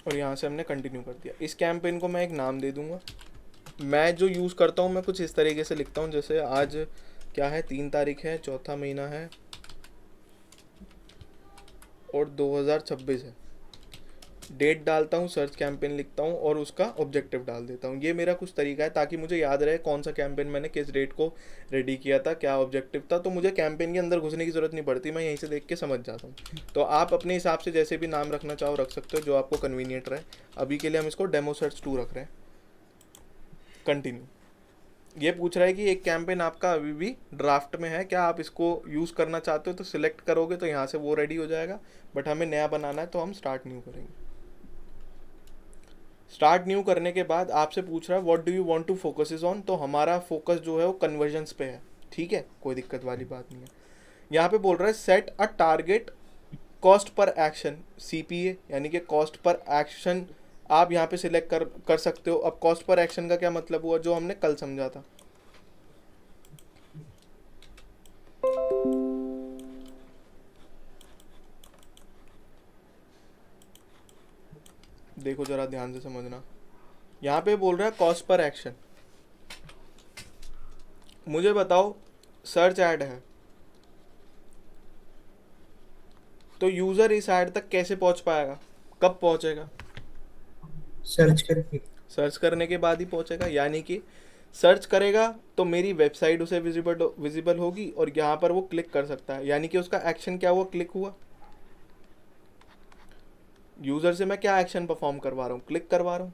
और यहाँ से हमने कंटिन्यू कर दिया। इस कैंपेन को मैं एक नाम दे दूंगा। मैं जो यूज़ करता हूँ मैं कुछ इस तरीके से लिखता हूँ, जैसे आज क्या है, 3 तारीख है, चौथा महीना है और 2026 है। डेट डालता हूँ, सर्च कैंपेन लिखता हूँ और उसका ऑब्जेक्टिव डाल देता हूँ। ये मेरा कुछ तरीका है ताकि मुझे याद रहे कौन सा कैंपेन मैंने किस डेट को रेडी किया था, क्या ऑब्जेक्टिव था। तो मुझे कैंपेन के अंदर घुसने की ज़रूरत नहीं पड़ती, मैं यहीं से देख के समझ जाता हूँ। तो आप अपने हिसाब से जैसे भी नाम रखना चाहो रख सकते हो, जो आपको कन्वीनियंट रहे। अभी के लिए हम इसको डेमो सर्च 2 रख रहे हैं। कंटिन्यू। ये पूछ रहा है कि एक कैंपेन आपका अभी भी ड्राफ्ट में है, क्या आप इसको यूज़ करना चाहते हो, तो सिलेक्ट करोगे तो यहाँ से वो रेडी हो जाएगा। बट हमें नया बनाना है तो हम स्टार्ट न्यू करेंगे। स्टार्ट न्यू करने के बाद आपसे पूछ रहा है what do you want to focus is on. तो हमारा फोकस जो है वो कन्वर्जन्स पे है, ठीक है, कोई दिक्कत वाली बात नहीं है। यहाँ पे बोल रहा है set a target cost per action, CPA, यानी कि कॉस्ट पर एक्शन आप यहाँ पे सिलेक्ट कर सकते हो। अब कॉस्ट पर एक्शन का क्या मतलब हुआ, जो हमने कल समझा था। देखो जरा ध्यान से समझना, यहाँ पे बोल रहा है कॉस्ट पर एक्शन। मुझे बताओ, सर्च ऐड है तो यूजर इस ऐड तक कैसे पहुंच पाएगा, कब पहुंचेगा, सर्च करके। सर्च करने के बाद ही पहुंचेगा। यानी कि सर्च करेगा तो मेरी वेबसाइट उसे विजिबल होगी और यहाँ पर वो क्लिक कर सकता है। यानी कि उसका एक्शन क्या हुआ, क्लिक हुआ। यूज़र से मैं क्या एक्शन परफॉर्म करवा रहा हूँ, क्लिक करवा रहा हूँ।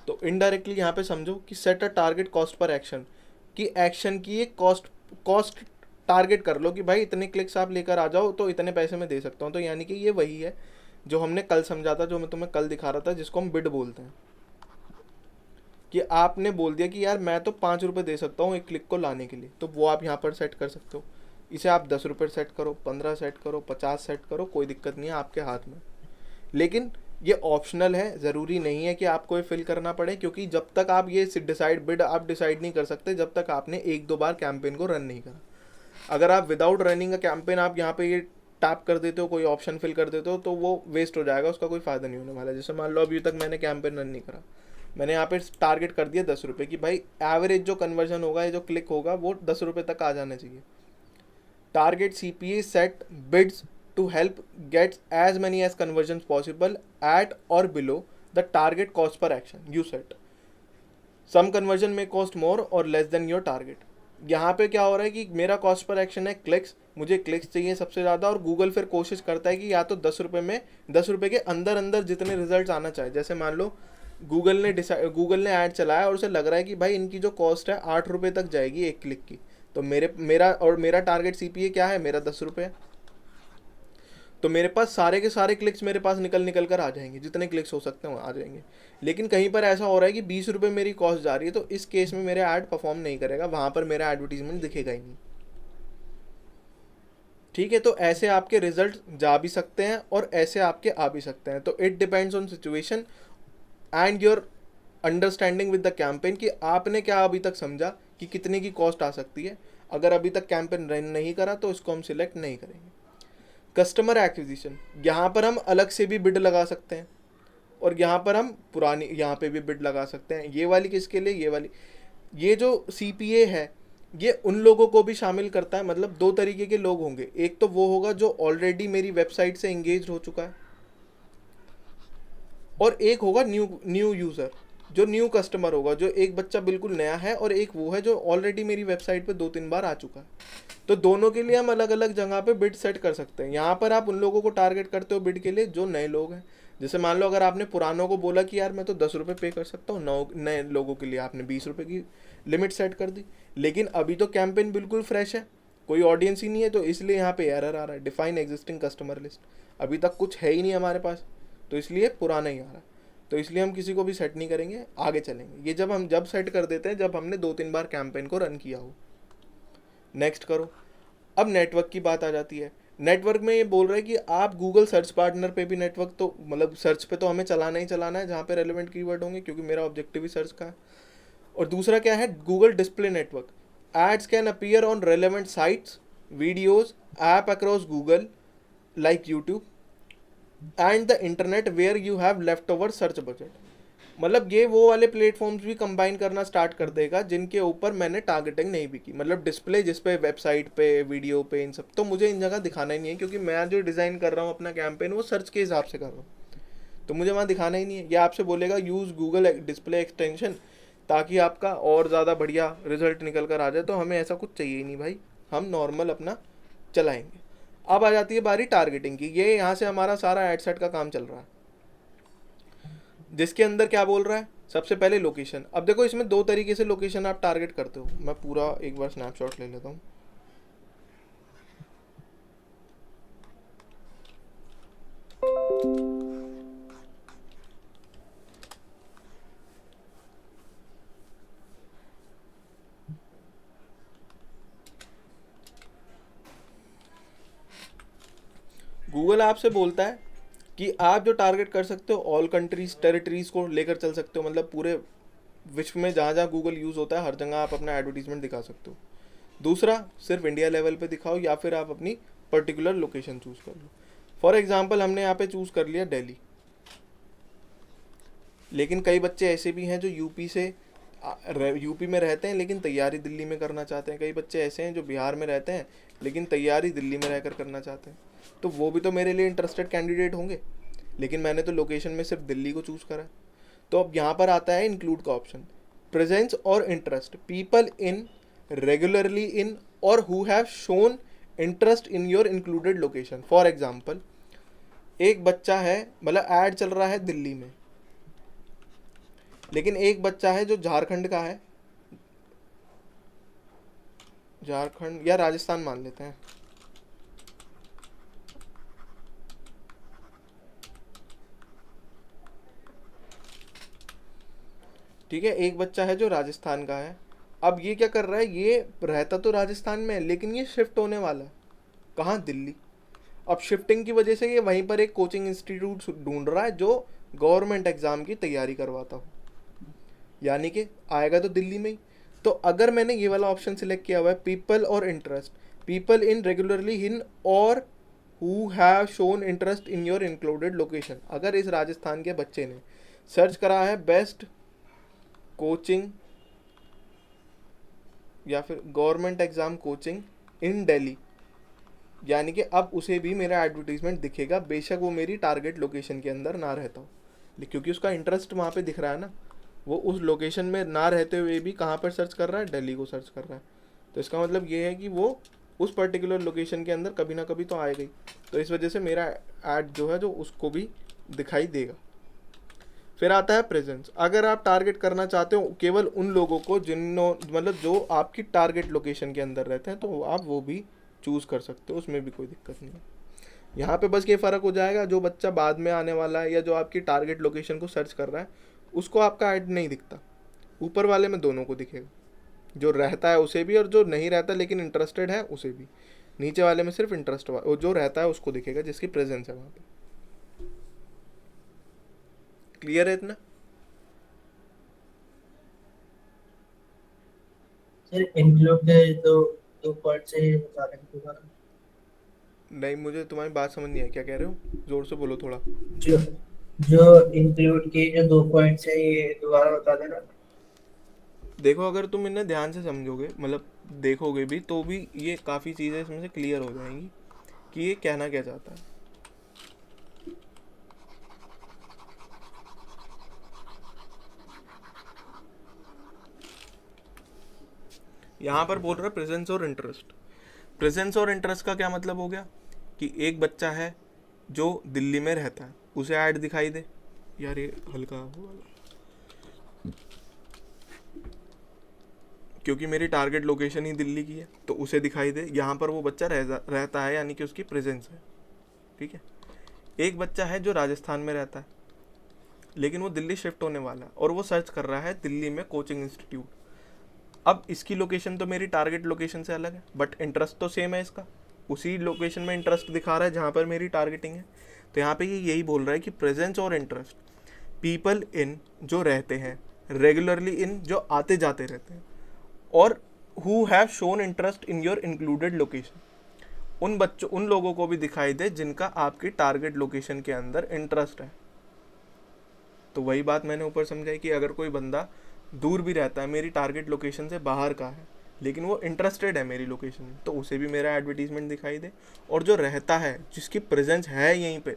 तो इनडायरेक्टली यहाँ पे समझो कि set a target cost per action, कि एक्शन की एक कॉस्ट टारगेट कर लो कि भाई इतने क्लिक्स आप लेकर आ जाओ तो इतने पैसे में दे सकता हूँ। तो यानी कि ये वही है जो हमने कल समझा था, जो मैं तुम्हें कल दिखा रहा था, जिसको हम बिड बोलते हैं। कि आपने बोल दिया कि यार मैं तो 5 रुपये दे सकता हूँ एक क्लिक को लाने के लिए, तो वो आप यहाँ पर सेट कर सकते हो। इसे आप 10 रुपये सेट करो, 15 सेट करो, 50 सेट करो, कोई दिक्कत नहीं है, आपके हाथ में। लेकिन ये ऑप्शनल है, ज़रूरी नहीं है कि आपको ये फिल करना पड़े, क्योंकि जब तक आप ये बिड आप डिसाइड नहीं कर सकते जब तक आपने 1-2 बार कैंपेन को रन नहीं करा। अगर आप विदाउट रनिंग अ कैंपेन आप यहाँ पे ये टैप कर देते हो, कोई ऑप्शन फिल कर देते हो, तो वो वेस्ट हो जाएगा, उसका कोई फ़ायदा नहीं होने वाला। जैसे मान लो अभी तक मैंने कैंपेन रन नहीं करा, मैंने यहाँ पे टारगेट कर दिया 10 रुपये कि भाई एवरेज जो कन्वर्जन होगा, ये जो क्लिक होगा वो 10 रुपये तक आ जाना चाहिए। Target CPA set bids to help get as many as conversions possible at or below the target cost per action you set. Some conversion may cost more or less than your target. यहाँ पे क्या हो रहा है कि मेरा cost per action है clicks, मुझे क्लिक्स चाहिए सबसे ज़्यादा, और गूगल फिर कोशिश करता है कि या तो 10 रुपये में 10 रुपये के अंदर अंदर जितने रिजल्ट आना चाहिए. जैसे मान लो गूगल ने ऐड चलाया और उसे लग रहा है कि भाई इनकी जो कॉस्ट है 8 रुपये तक जाएगी एक क्लिक की, तो मेरा टारगेट सीपीए क्या है, मेरा 10 रुपये है. तो मेरे पास सारे के सारे क्लिक्स मेरे पास निकल कर आ जाएंगे, जितने क्लिक्स हो सकते हैं वो आ जाएंगे. लेकिन कहीं पर ऐसा हो रहा है कि 20 रुपये मेरी कॉस्ट जा रही है, तो इस केस में मेरा ऐड परफॉर्म नहीं करेगा, वहाँ पर मेरा एडवर्टीजमेंट दिखेगा ही नहीं. ठीक है, तो ऐसे आपके रिजल्ट जा भी सकते हैं और ऐसे आपके आ भी सकते हैं. तो it depends on situation and your understanding with the campaign, कि आपने क्या अभी तक समझा कि कितने की कॉस्ट आ सकती है. अगर अभी तक कैंपेन रन नहीं करा तो इसको हम सिलेक्ट नहीं करेंगे. कस्टमर एक्विजिशन, यहाँ पर हम अलग से भी बिड लगा सकते हैं और यहाँ पर हम पुरानी यहाँ पे भी बिड लगा सकते हैं. ये वाली किसके लिए, ये वाली, ये जो सीपीए है ये उन लोगों को भी शामिल करता है. मतलब दो तरीके के लोग होंगे, एक तो वो होगा जो ऑलरेडी मेरी वेबसाइट से एंगेज हो चुका है, और एक होगा न्यू यूज़र, जो न्यू कस्टमर होगा, जो एक बच्चा बिल्कुल नया है, और एक वो है जो ऑलरेडी मेरी वेबसाइट पे 2-3 बार आ चुका है. तो दोनों के लिए हम अलग अलग जगह पे बिड सेट कर सकते हैं. यहाँ पर आप उन लोगों को टारगेट करते हो बिड के लिए जो नए लोग हैं. जैसे मान लो अगर आपने पुरानों को बोला कि यार मैं तो 10 रुपये पे कर सकता हूँ, नए लोगों के लिए आपने 20 रुपये की लिमिट सेट कर दी. लेकिन अभी तो कैंपेन बिल्कुल फ्रेश है, कोई ऑडियंस ही नहीं है, तो इसलिए यहाँ पे एरर आ रहा है, डिफाइन एग्जिस्टिंग कस्टमर लिस्ट. अभी तक कुछ है ही नहीं हमारे पास, तो इसलिए पुराना ही आ रहा है. तो इसलिए हम किसी को भी सेट नहीं करेंगे, आगे चलेंगे. ये जब सेट कर देते हैं जब हमने 2-3 बार कैंपेन को रन किया हो. नेक्स्ट करो. अब नेटवर्क की बात आ जाती है. नेटवर्क में ये बोल रहा है कि आप गूगल सर्च पार्टनर पे भी नेटवर्क, तो मतलब सर्च पे तो हमें चलाना ही चलाना है जहाँ पे रेलेवेंट कीवर्ड होंगे, क्योंकि मेरा ऑब्जेक्टिव ही सर्च का है. और दूसरा क्या है, Google display network. Ads can appear on relevant sites, videos, app across Google like YouTube and the internet where you have left over search budget. मतलब ये वो वाले प्लेटफॉर्म्स भी कंबाइन करना स्टार्ट कर देगा जिनके ऊपर मैंने टारगेटिंग नहीं भी की. मतलब डिस्प्ले जिस पे वेबसाइट पे, वीडियो पे, इन सब तो मुझे इन जगह दिखाना ही नहीं है, क्योंकि मैं जो डिज़ाइन कर रहा हूँ अपना कैंपेन वो सर्च के हिसाब से कर रहा हूँ, तो मुझे वहाँ दिखाना ही नहीं है. ये आपसे बोलेगा यूज़ गूगल डिस्प्ले एक्सटेंशन ताकि आपका और ज़्यादा बढ़िया रिजल्ट निकल कर आ जाए. तो हमें ऐसा कुछ चाहिए ही नहीं भाई, हम नॉर्मल अपना चलाएंगे. अब आ जाती है बारी टारगेटिंग की. ये यहाँ से हमारा सारा एड सेट का काम चल रहा है, जिसके अंदर क्या बोल रहा है, सबसे पहले लोकेशन. अब देखो इसमें 2 तरीके से लोकेशन आप टारगेट करते हो. मैं पूरा एक बार स्नैपशॉट ले लेता हूँ. गूगल आपसे बोलता है कि आप जो टारगेट कर सकते हो ऑल कंट्रीज टेरिटरीज को लेकर चल सकते हो. मतलब पूरे विश्व में जहाँ जहाँ गूगल यूज़ होता है हर जगह आप अपना एडवर्टीजमेंट दिखा सकते हो. दूसरा, सिर्फ इंडिया लेवल पे दिखाओ, या फिर आप अपनी पर्टिकुलर लोकेशन चूज़ कर लो. फॉर एग्जांपल हमने यहाँ पे चूज़ कर लिया दिल्ली. लेकिन कई बच्चे ऐसे भी हैं जो यूपी में रहते हैं लेकिन तैयारी दिल्ली में करना चाहते हैं. कई बच्चे ऐसे हैं जो बिहार में रहते हैं लेकिन तैयारी दिल्ली में रहकर करना चाहते हैं. तो वो भी तो मेरे लिए इंटरेस्टेड कैंडिडेट होंगे, लेकिन मैंने तो लोकेशन में सिर्फ दिल्ली को चूज़ करा. तो अब यहाँ पर आता है इंक्लूड का option. Presence or interest, people in, regularly in, or who have shown interest in your included location. For example एक बच्चा है, मतलब ऐड चल रहा है दिल्ली में, लेकिन एक बच्चा है जो झारखंड का है, झारखंड या राजस्थान मान लेते हैं. ठीक है, एक बच्चा है जो राजस्थान का है. अब ये क्या कर रहा है, ये रहता तो राजस्थान में है लेकिन ये शिफ्ट होने वाला है कहाँ, दिल्ली. अब शिफ्टिंग की वजह से ये वहीं पर एक कोचिंग इंस्टीट्यूट ढूंढ रहा है जो गवर्नमेंट एग्जाम की तैयारी करवाता हो, यानी कि आएगा तो दिल्ली में ही. तो अगर मैंने ये वाला ऑप्शन सिलेक्ट किया हुआ है, people or interest, people in regularly in or who have shown interest in your included location. अगर इस राजस्थान के बच्चे ने सर्च करा है बेस्ट कोचिंग या फिर गवर्नमेंट एग्जाम कोचिंग इन दिल्ली, यानी कि अब उसे भी मेरा एडवर्टीजमेंट दिखेगा, बेशक वो मेरी टारगेट लोकेशन के अंदर ना रहता हो, क्योंकि उसका इंटरेस्ट वहाँ पे दिख रहा है ना। वो उस लोकेशन में ना रहते हुए भी कहाँ पर सर्च कर रहा है, दिल्ली को सर्च कर रहा है। तो इसका मतलब ये है कि वो उस पर्टिकुलर लोकेशन के अंदर कभी ना कभी तो आएगा ही। तो इस वजह से मेरा ऐड जो है जो उसको भी दिखाई देगा। फिर आता है प्रेजेंस। अगर आप टारगेट करना चाहते हो केवल उन लोगों को जिन्हों मतलब जो आपकी टारगेट लोकेशन के अंदर रहते हैं, तो आप वो भी चूज़ कर सकते हो, उसमें भी कोई दिक्कत नहीं है। यहाँ पे बस ये फ़र्क हो जाएगा, जो बच्चा बाद में आने वाला है या जो आपकी टारगेट लोकेशन को सर्च कर रहा है उसको आपका ऐड नहीं दिखता, ऊपर वाले में दोनों को दिखेगा, जो रहता है उसे भी और जो नहीं रहता लेकिन इंटरेस्टेड है उसे भी। नीचे वाले में सिर्फ इंटरेस्ट जो रहता है उसको दिखेगा, जिसकी प्रेजेंस है वहाँ पे। क्लियर है इतना? सर इंक्लूड के दो दो पॉइंट से बता रहे हैं दोबारा। नहीं, मुझे तुम्हारी बात समझ नहीं आई, क्या कह रहे हो, ज़ोर से बोलो थोड़ा। जो जो इंक्लूड के जो दो पॉइंट्स है ये दोबारा बता देना। देखो, अगर तुम इन्हें ध्यान से समझोगे, मतलब देखोगे भी, तो भी ये काफ़ी चीज़ें इसमें से क्लियर हो जाएंगी कि ये कहना क्या चाहता है। यहाँ पर बोल रहा है presence or interest. Presence or interest का क्या मतलब हो गया कि एक बच्चा है जो दिल्ली में रहता है, उसे ऐड दिखाई दे, यार ये हल्का वो वाला, क्योंकि मेरी टारगेट लोकेशन ही दिल्ली की है तो उसे दिखाई दे, यहाँ पर वो बच्चा रहता है, यानी कि उसकी प्रेजेंस है। ठीक है। एक बच्चा है जो राजस्थान में रहता है लेकिन वो दिल्ली शिफ्ट होने वाला है और वो सर्च कर रहा है दिल्ली में कोचिंग इंस्टीट्यूट। अब इसकी लोकेशन तो मेरी टारगेट लोकेशन से अलग है, बट इंटरेस्ट तो सेम है इसका, उसी लोकेशन में इंटरेस्ट दिखा रहा है जहाँ पर मेरी टारगेटिंग है। तो यहाँ पे ये यही बोल रहा है कि प्रेजेंस और इंटरेस्ट, पीपल इन जो रहते हैं, रेगुलरली इन जो आते जाते रहते हैं, और who have shown interest in your included location, उन लोगों को भी दिखाई दे जिनका आपकी टारगेट लोकेशन के अंदर इंटरेस्ट है। तो वही बात मैंने ऊपर समझाई कि अगर कोई बंदा दूर भी रहता है, मेरी टारगेट लोकेशन से बाहर का है, लेकिन वो इंटरेस्टेड है मेरी लोकेशन में, तो उसे भी मेरा एडवर्टीजमेंट दिखाई दे। और जो रहता है, जिसकी प्रेजेंस है यहीं पे,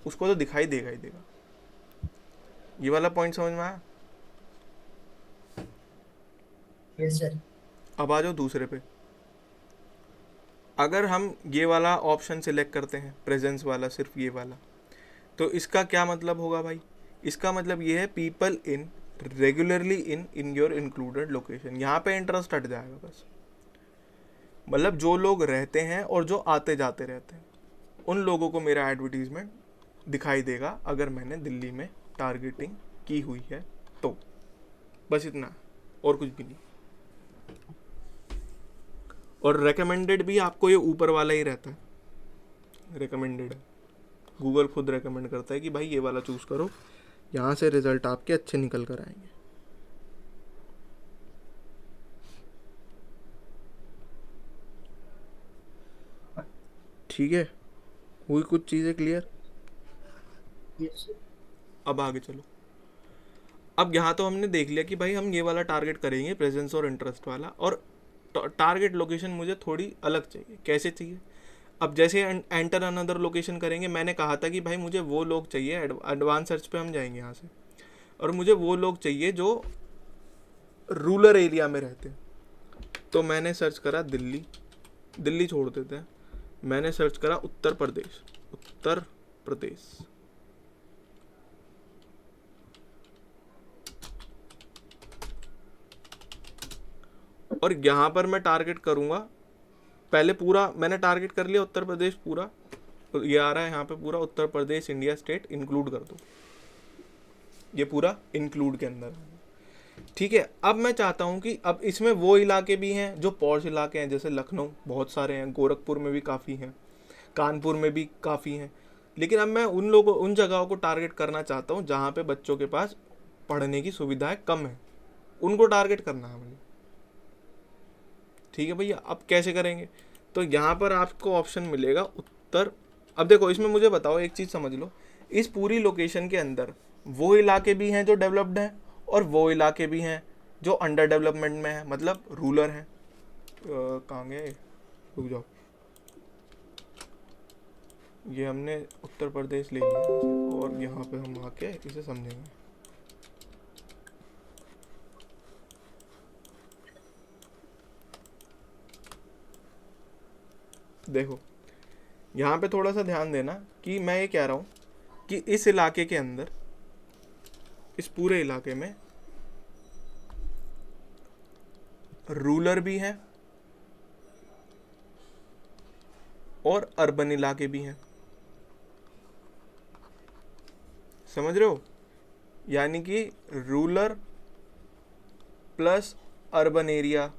उसको तो दिखाई देगा ही देगा। ये वाला पॉइंट समझ में आया? Yes sir. अब आ जाओ दूसरे पे। अगर हम ये वाला ऑप्शन सिलेक्ट करते हैं, प्रेजेंस वाला, सिर्फ ये वाला, तो इसका क्या मतलब होगा भाई? इसका मतलब ये है people in regularly in your included location. यहाँ पे इंटरेस्ट हट जाएगा बस, मतलब जो लोग रहते हैं और जो आते जाते रहते हैं, उन लोगों को मेरा एडवर्टीजमेंट दिखाई देगा अगर मैंने दिल्ली में टारगेटिंग की हुई है तो। बस इतना, और कुछ भी नहीं। और रेकमेंडेड भी आपको ये ऊपर वाला ही रहता है, रिकमेंडेड है, गूगल खुद रेकमेंड करता है कि भाई ये वाला चूज़ करो, यहाँ से रिजल्ट आपके अच्छे निकल कर आएंगे। ठीक है, हुई कुछ चीज़ें क्लियर? Yes sir. अब आगे चलो। अब यहाँ तो हमने देख लिया कि भाई हम ये वाला टारगेट करेंगे, प्रेजेंस और इंटरेस्ट वाला, और टारगेट लोकेशन मुझे थोड़ी अलग चाहिए। कैसे चाहिए? अब जैसे एंटर अनदर लोकेशन करेंगे, मैंने कहा था कि भाई मुझे वो लोग चाहिए, एडवांस सर्च पे हम जाएंगे यहाँ से, और मुझे वो लोग चाहिए जो रूरल एरिया में रहते हैं। तो मैंने सर्च करा दिल्ली, दिल्ली छोड़ देते हैं, मैंने सर्च करा उत्तर प्रदेश, उत्तर प्रदेश, और यहाँ पर मैं टारगेट करूँगा, पहले पूरा मैंने टारगेट कर लिया उत्तर प्रदेश पूरा, तो ये आ रहा है यहाँ पे पूरा Uttar Pradesh India state include कर दो, ये पूरा इंक्लूड के अंदर है। ठीक है। अब मैं चाहता हूँ कि अब इसमें वो इलाके भी हैं जो पॉश इलाके हैं, जैसे लखनऊ बहुत सारे हैं, गोरखपुर में भी काफ़ी हैं, कानपुर में भी काफ़ी हैं, लेकिन अब मैं उन जगहों को टारगेट करना चाहता हूँ जहाँ पे बच्चों के पास पढ़ने की सुविधाएं कम है, उनको टारगेट करना है मुझे। ठीक है भैया, अब कैसे करेंगे? तो यहाँ पर आपको ऑप्शन मिलेगा उत्तर। अब देखो, इसमें मुझे बताओ, एक चीज़ समझ लो, इस पूरी लोकेशन के अंदर वो इलाके भी हैं जो डेवलप्ड हैं और वो इलाके भी हैं जो अंडर डेवलपमेंट में है, मतलब रूरल हैं। कहाँ गए, रुक जाओ, ये हमने उत्तर प्रदेश ले लिया ऐसे, और यहाँ पे हम आके इसे समझेंगे। देखो यहाँ पे थोड़ा सा ध्यान देना कि मैं ये कह रहा हूँ कि इस इलाके के अंदर, इस पूरे इलाके में रूरल भी है और अर्बन इलाके भी हैं। समझ रहे हो? यानी कि rural plus urban area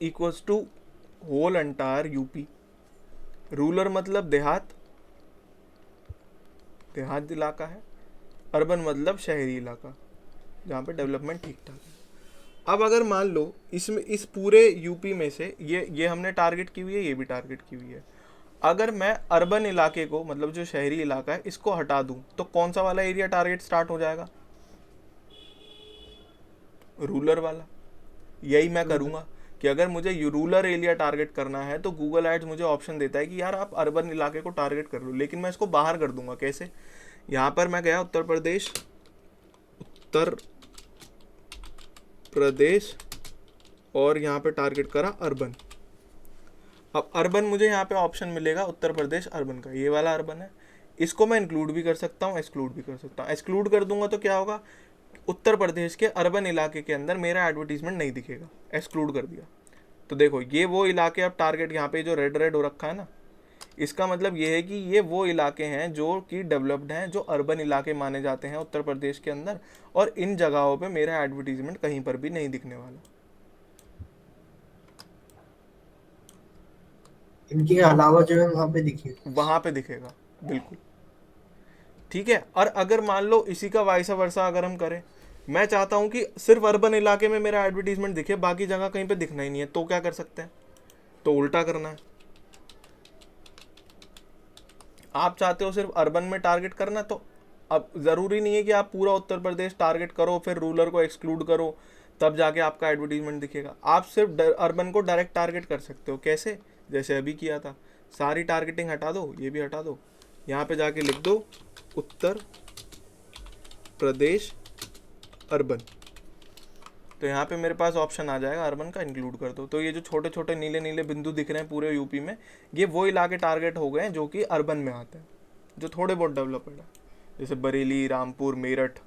equals to whole entire UP. Rural मतलब देहात, देहात इलाका है। अर्बन मतलब शहरी इलाका जहाँ पे डेवलपमेंट ठीक ठाक है। अब अगर मान लो इसमें, इस पूरे यूपी में से ये हमने टारगेट की हुई है, ये भी टारगेट की हुई है। अगर मैं अर्बन इलाके को, मतलब जो शहरी इलाका है, इसको हटा दूं तो कौन सा वाला एरिया टारगेट स्टार्ट हो जाएगा? रूरल वाला। यही मैं करूंगा कि अगर मुझे रूरल एरिया टारगेट करना है तो गूगल एड्स मुझे ऑप्शन देता है कि यार आप अर्बन इलाके को टारगेट कर लो, लेकिन मैं इसको बाहर कर दूंगा। कैसे? यहाँ पर मैं गया उत्तर प्रदेश, उत्तर प्रदेश, और यहाँ पे टारगेट करा अर्बन। अब अर्बन मुझे यहाँ पे ऑप्शन मिलेगा उत्तर प्रदेश अर्बन का, ये वाला अर्बन है। इसको मैं इंक्लूड भी कर सकता हूँ, एक्सक्लूड भी कर सकता हूँ। एक्सक्लूड कर दूंगा तो क्या होगा? उत्तर प्रदेश के अर्बन इलाके के अंदर मेरा एडवर्टीजमेंट नहीं दिखेगा। एक्सक्लूड कर दिया तो देखो ये वो इलाके अब टारगेट, यहाँ पे जो रेड रेड हो रखा है ना, इसका मतलब ये है कि ये वो इलाके हैं जो कि डेवलप्ड हैं, जो अर्बन इलाके माने जाते हैं उत्तर प्रदेश के अंदर, और इन जगहों पे मेरा एडवर्टीजमेंट कहीं पर भी नहीं दिखने वाला। इनके अलावा जो है वहाँ पे दिखेगा। वहां पे दिखेगा, बिल्कुल। ठीक है। और अगर मान लो इसी का वाइसा वर्सा अगर हम करें, मैं चाहता हूं कि सिर्फ अर्बन इलाके में मेरा एडवर्टीजमेंट दिखे, बाकी जगह कहीं पे दिखना ही नहीं है, तो क्या कर सकते हैं? तो उल्टा करना है। आप चाहते हो सिर्फ अर्बन में टारगेट करना, तो अब ज़रूरी नहीं है कि आप पूरा उत्तर प्रदेश टारगेट करो फिर रूरल को एक्सक्लूड करो तब जाके आपका एडवर्टीजमेंट दिखेगा। आप सिर्फ अर्बन को डायरेक्ट टारगेट कर सकते हो। कैसे? जैसे अभी किया था, सारी टारगेटिंग हटा दो, ये भी हटा दो, यहाँ पे जाके लिख दो उत्तर प्रदेश अर्बन, तो यहाँ पे मेरे पास ऑप्शन आ जाएगा अर्बन का, इंक्लूड कर दो। तो ये जो छोटे छोटे नीले नीले बिंदु दिख रहे हैं पूरे यूपी में, ये वो इलाके टारगेट हो गए हैं जो कि अर्बन में आते हैं, जो थोड़े बहुत डेवलप्ड है। जैसे बरेली, रामपुर, मेरठ,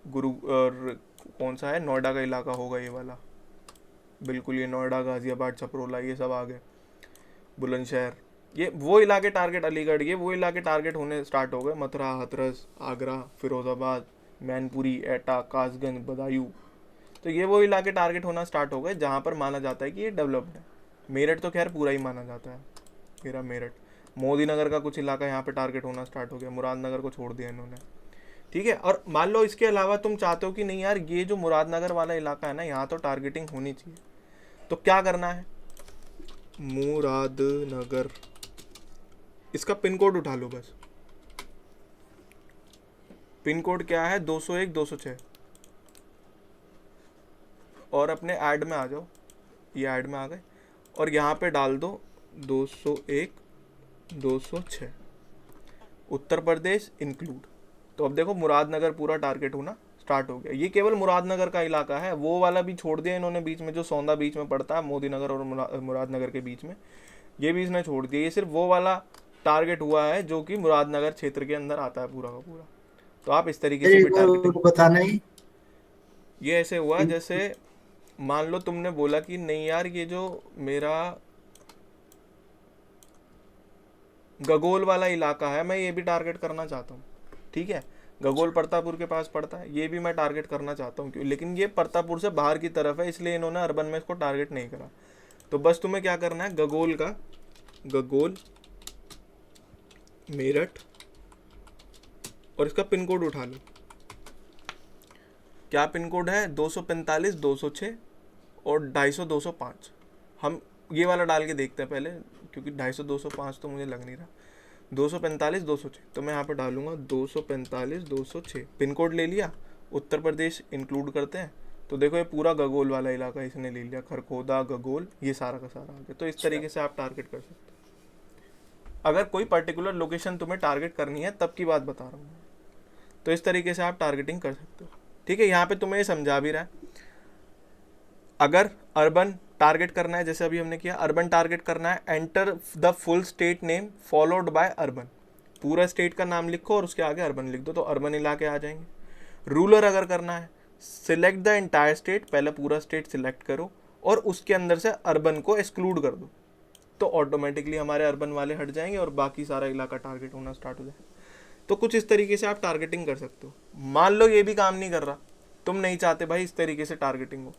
गुरु, और कौन सा है, नोएडा का इलाका होगा ये वाला, बिल्कुल ये नोएडा, गाजियाबाद, छपरोला, ये सब आ गए, बुलंदशहर, ये वो इलाके टारगेट, अलीगढ़, ये वो इलाके टारगेट होने स्टार्ट हो गए। मथुरा, हाथरस, आगरा, फिरोजाबाद, मैनपुरी, एटा, कासगंज, बदायूं, तो ये वो इलाके टारगेट होना स्टार्ट हो गए जहाँ पर माना जाता है कि ये डेवलप्ड है। मेरठ तो खैर पूरा ही माना जाता है, मेरा मेरठ। मोदी नगर का कुछ इलाका यहाँ पे टारगेट होना स्टार्ट हो गया, मुरादनगर को छोड़ दिया इन्होंने। ठीक है। और मान लो इसके अलावा तुम चाहते हो कि नहीं यार ये जो मुरादनगर वाला इलाका है ना, यहाँ तो टारगेटिंग होनी चाहिए, तो क्या करना है? मुरादनगर, इसका पिन कोड उठा लो बस। पिन कोड क्या है? 201 206। और अपने ऐड में आ जाओ, ये ऐड में आ गए, और यहाँ पे डाल दो 201 206 उत्तर प्रदेश इंक्लूड। तो अब देखो मुरादनगर पूरा टारगेट होना स्टार्ट हो गया। ये केवल मुरादनगर का इलाका है, वो वाला भी छोड़ दिया इन्होंने बीच में, जो सौंदा बीच में पड़ता है मोदी नगर और मुरादनगर के बीच में, ये भी इसने छोड़ दिया। ये सिर्फ वो वाला टारगेट हुआ है जो कि मुरादनगर क्षेत्र के अंदर आता है पूरा का पूरा। तो आप इस तरीके से भी टारगेटिंग, वो बताना ही। ये ऐसे हुआ जैसे मान लो तुमने बोला कि नहीं यार ये जो मेरा गगोल वाला इलाका है मैं ये भी टारगेट करना चाहता हूँ। ठीक है, गगोल परतापुर के पास पड़ता है, ये भी मैं टारगेट करना चाहता हूँ, क्यों? लेकिन ये परतापुर से बाहर की तरफ है, इसलिए इन्होंने अर्बन में इसको टारगेट नहीं करा। तो बस तुम्हें क्या करना है, गगोल का, गगोल, मेरठ, और इसका पिन कोड उठा लो। क्या पिन कोड है? 245 206 और 250 205। हम ये वाला डाल के देखते हैं पहले, क्योंकि 250 205 तो मुझे लग नहीं रहा। 245 206, तो मैं यहाँ पर डालूंगा 245 206। पिन कोड ले लिया, उत्तर प्रदेश इंक्लूड करते हैं, तो देखो ये पूरा गगोल वाला इलाका इसने ले लिया, खरखोदा, गगोल, ये सारा का सारा आ गया। तो इस तरीके से आप टारगेट कर सकते हैं। अगर कोई पर्टिकुलर लोकेशन तुम्हें टारगेट करनी है तब की बात बता रहा हूँ। तो इस तरीके से आप टारगेटिंग कर सकते हो। ठीक है, यहाँ पे तुम्हें ये समझा भी रहा है। अगर अर्बन टारगेट करना है, जैसे अभी हमने किया, अर्बन टारगेट करना है, enter the full state name followed by urban. पूरा स्टेट का नाम लिखो और उसके आगे अर्बन लिख दो, तो अर्बन इलाके आ जाएंगे। रूरल अगर करना है, सिलेक्ट द एंटायर स्टेट, पहले पूरा स्टेट सिलेक्ट करो और उसके अंदर से अर्बन को एक्सक्लूड कर दो, तो ऑटोमेटिकली हमारे अर्बन वाले हट जाएंगे और बाकी सारा इलाका टारगेट होना स्टार्ट हो जाएगा। तो कुछ इस तरीके से आप टारगेटिंग कर सकते हो। मान लो ये भी काम नहीं कर रहा, तुम नहीं चाहते भाई इस तरीके से टारगेटिंग हो,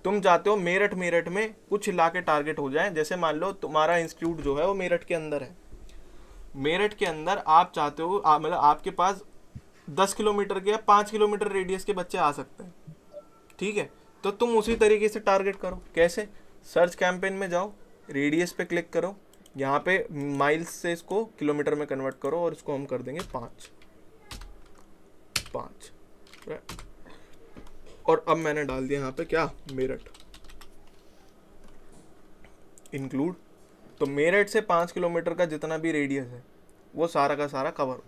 तुम चाहते हो मेरठ में कुछ इलाके टारगेट हो जाएं। जैसे मान लो तुम्हारा इंस्टीट्यूट जो है वो मेरठ के अंदर है, मेरठ के अंदर आप चाहते हो मतलब आपके पास 10 किलोमीटर के या 5 किलोमीटर रेडियस के बच्चे आ सकते हैं। ठीक है, तो तुम उसी तरीके से टारगेट करो। कैसे? सर्च कैंपेन में जाओ, रेडियस पे क्लिक करो, यहाँ पे माइल्स से इसको किलोमीटर में कन्वर्ट करो और इसको हम कर देंगे 5। और अब मैंने डाल दिया यहाँ पे क्या, मेरठ इंक्लूड। तो मेरठ से 5 किलोमीटर का जितना भी रेडियस है वो सारा का सारा कवर हो,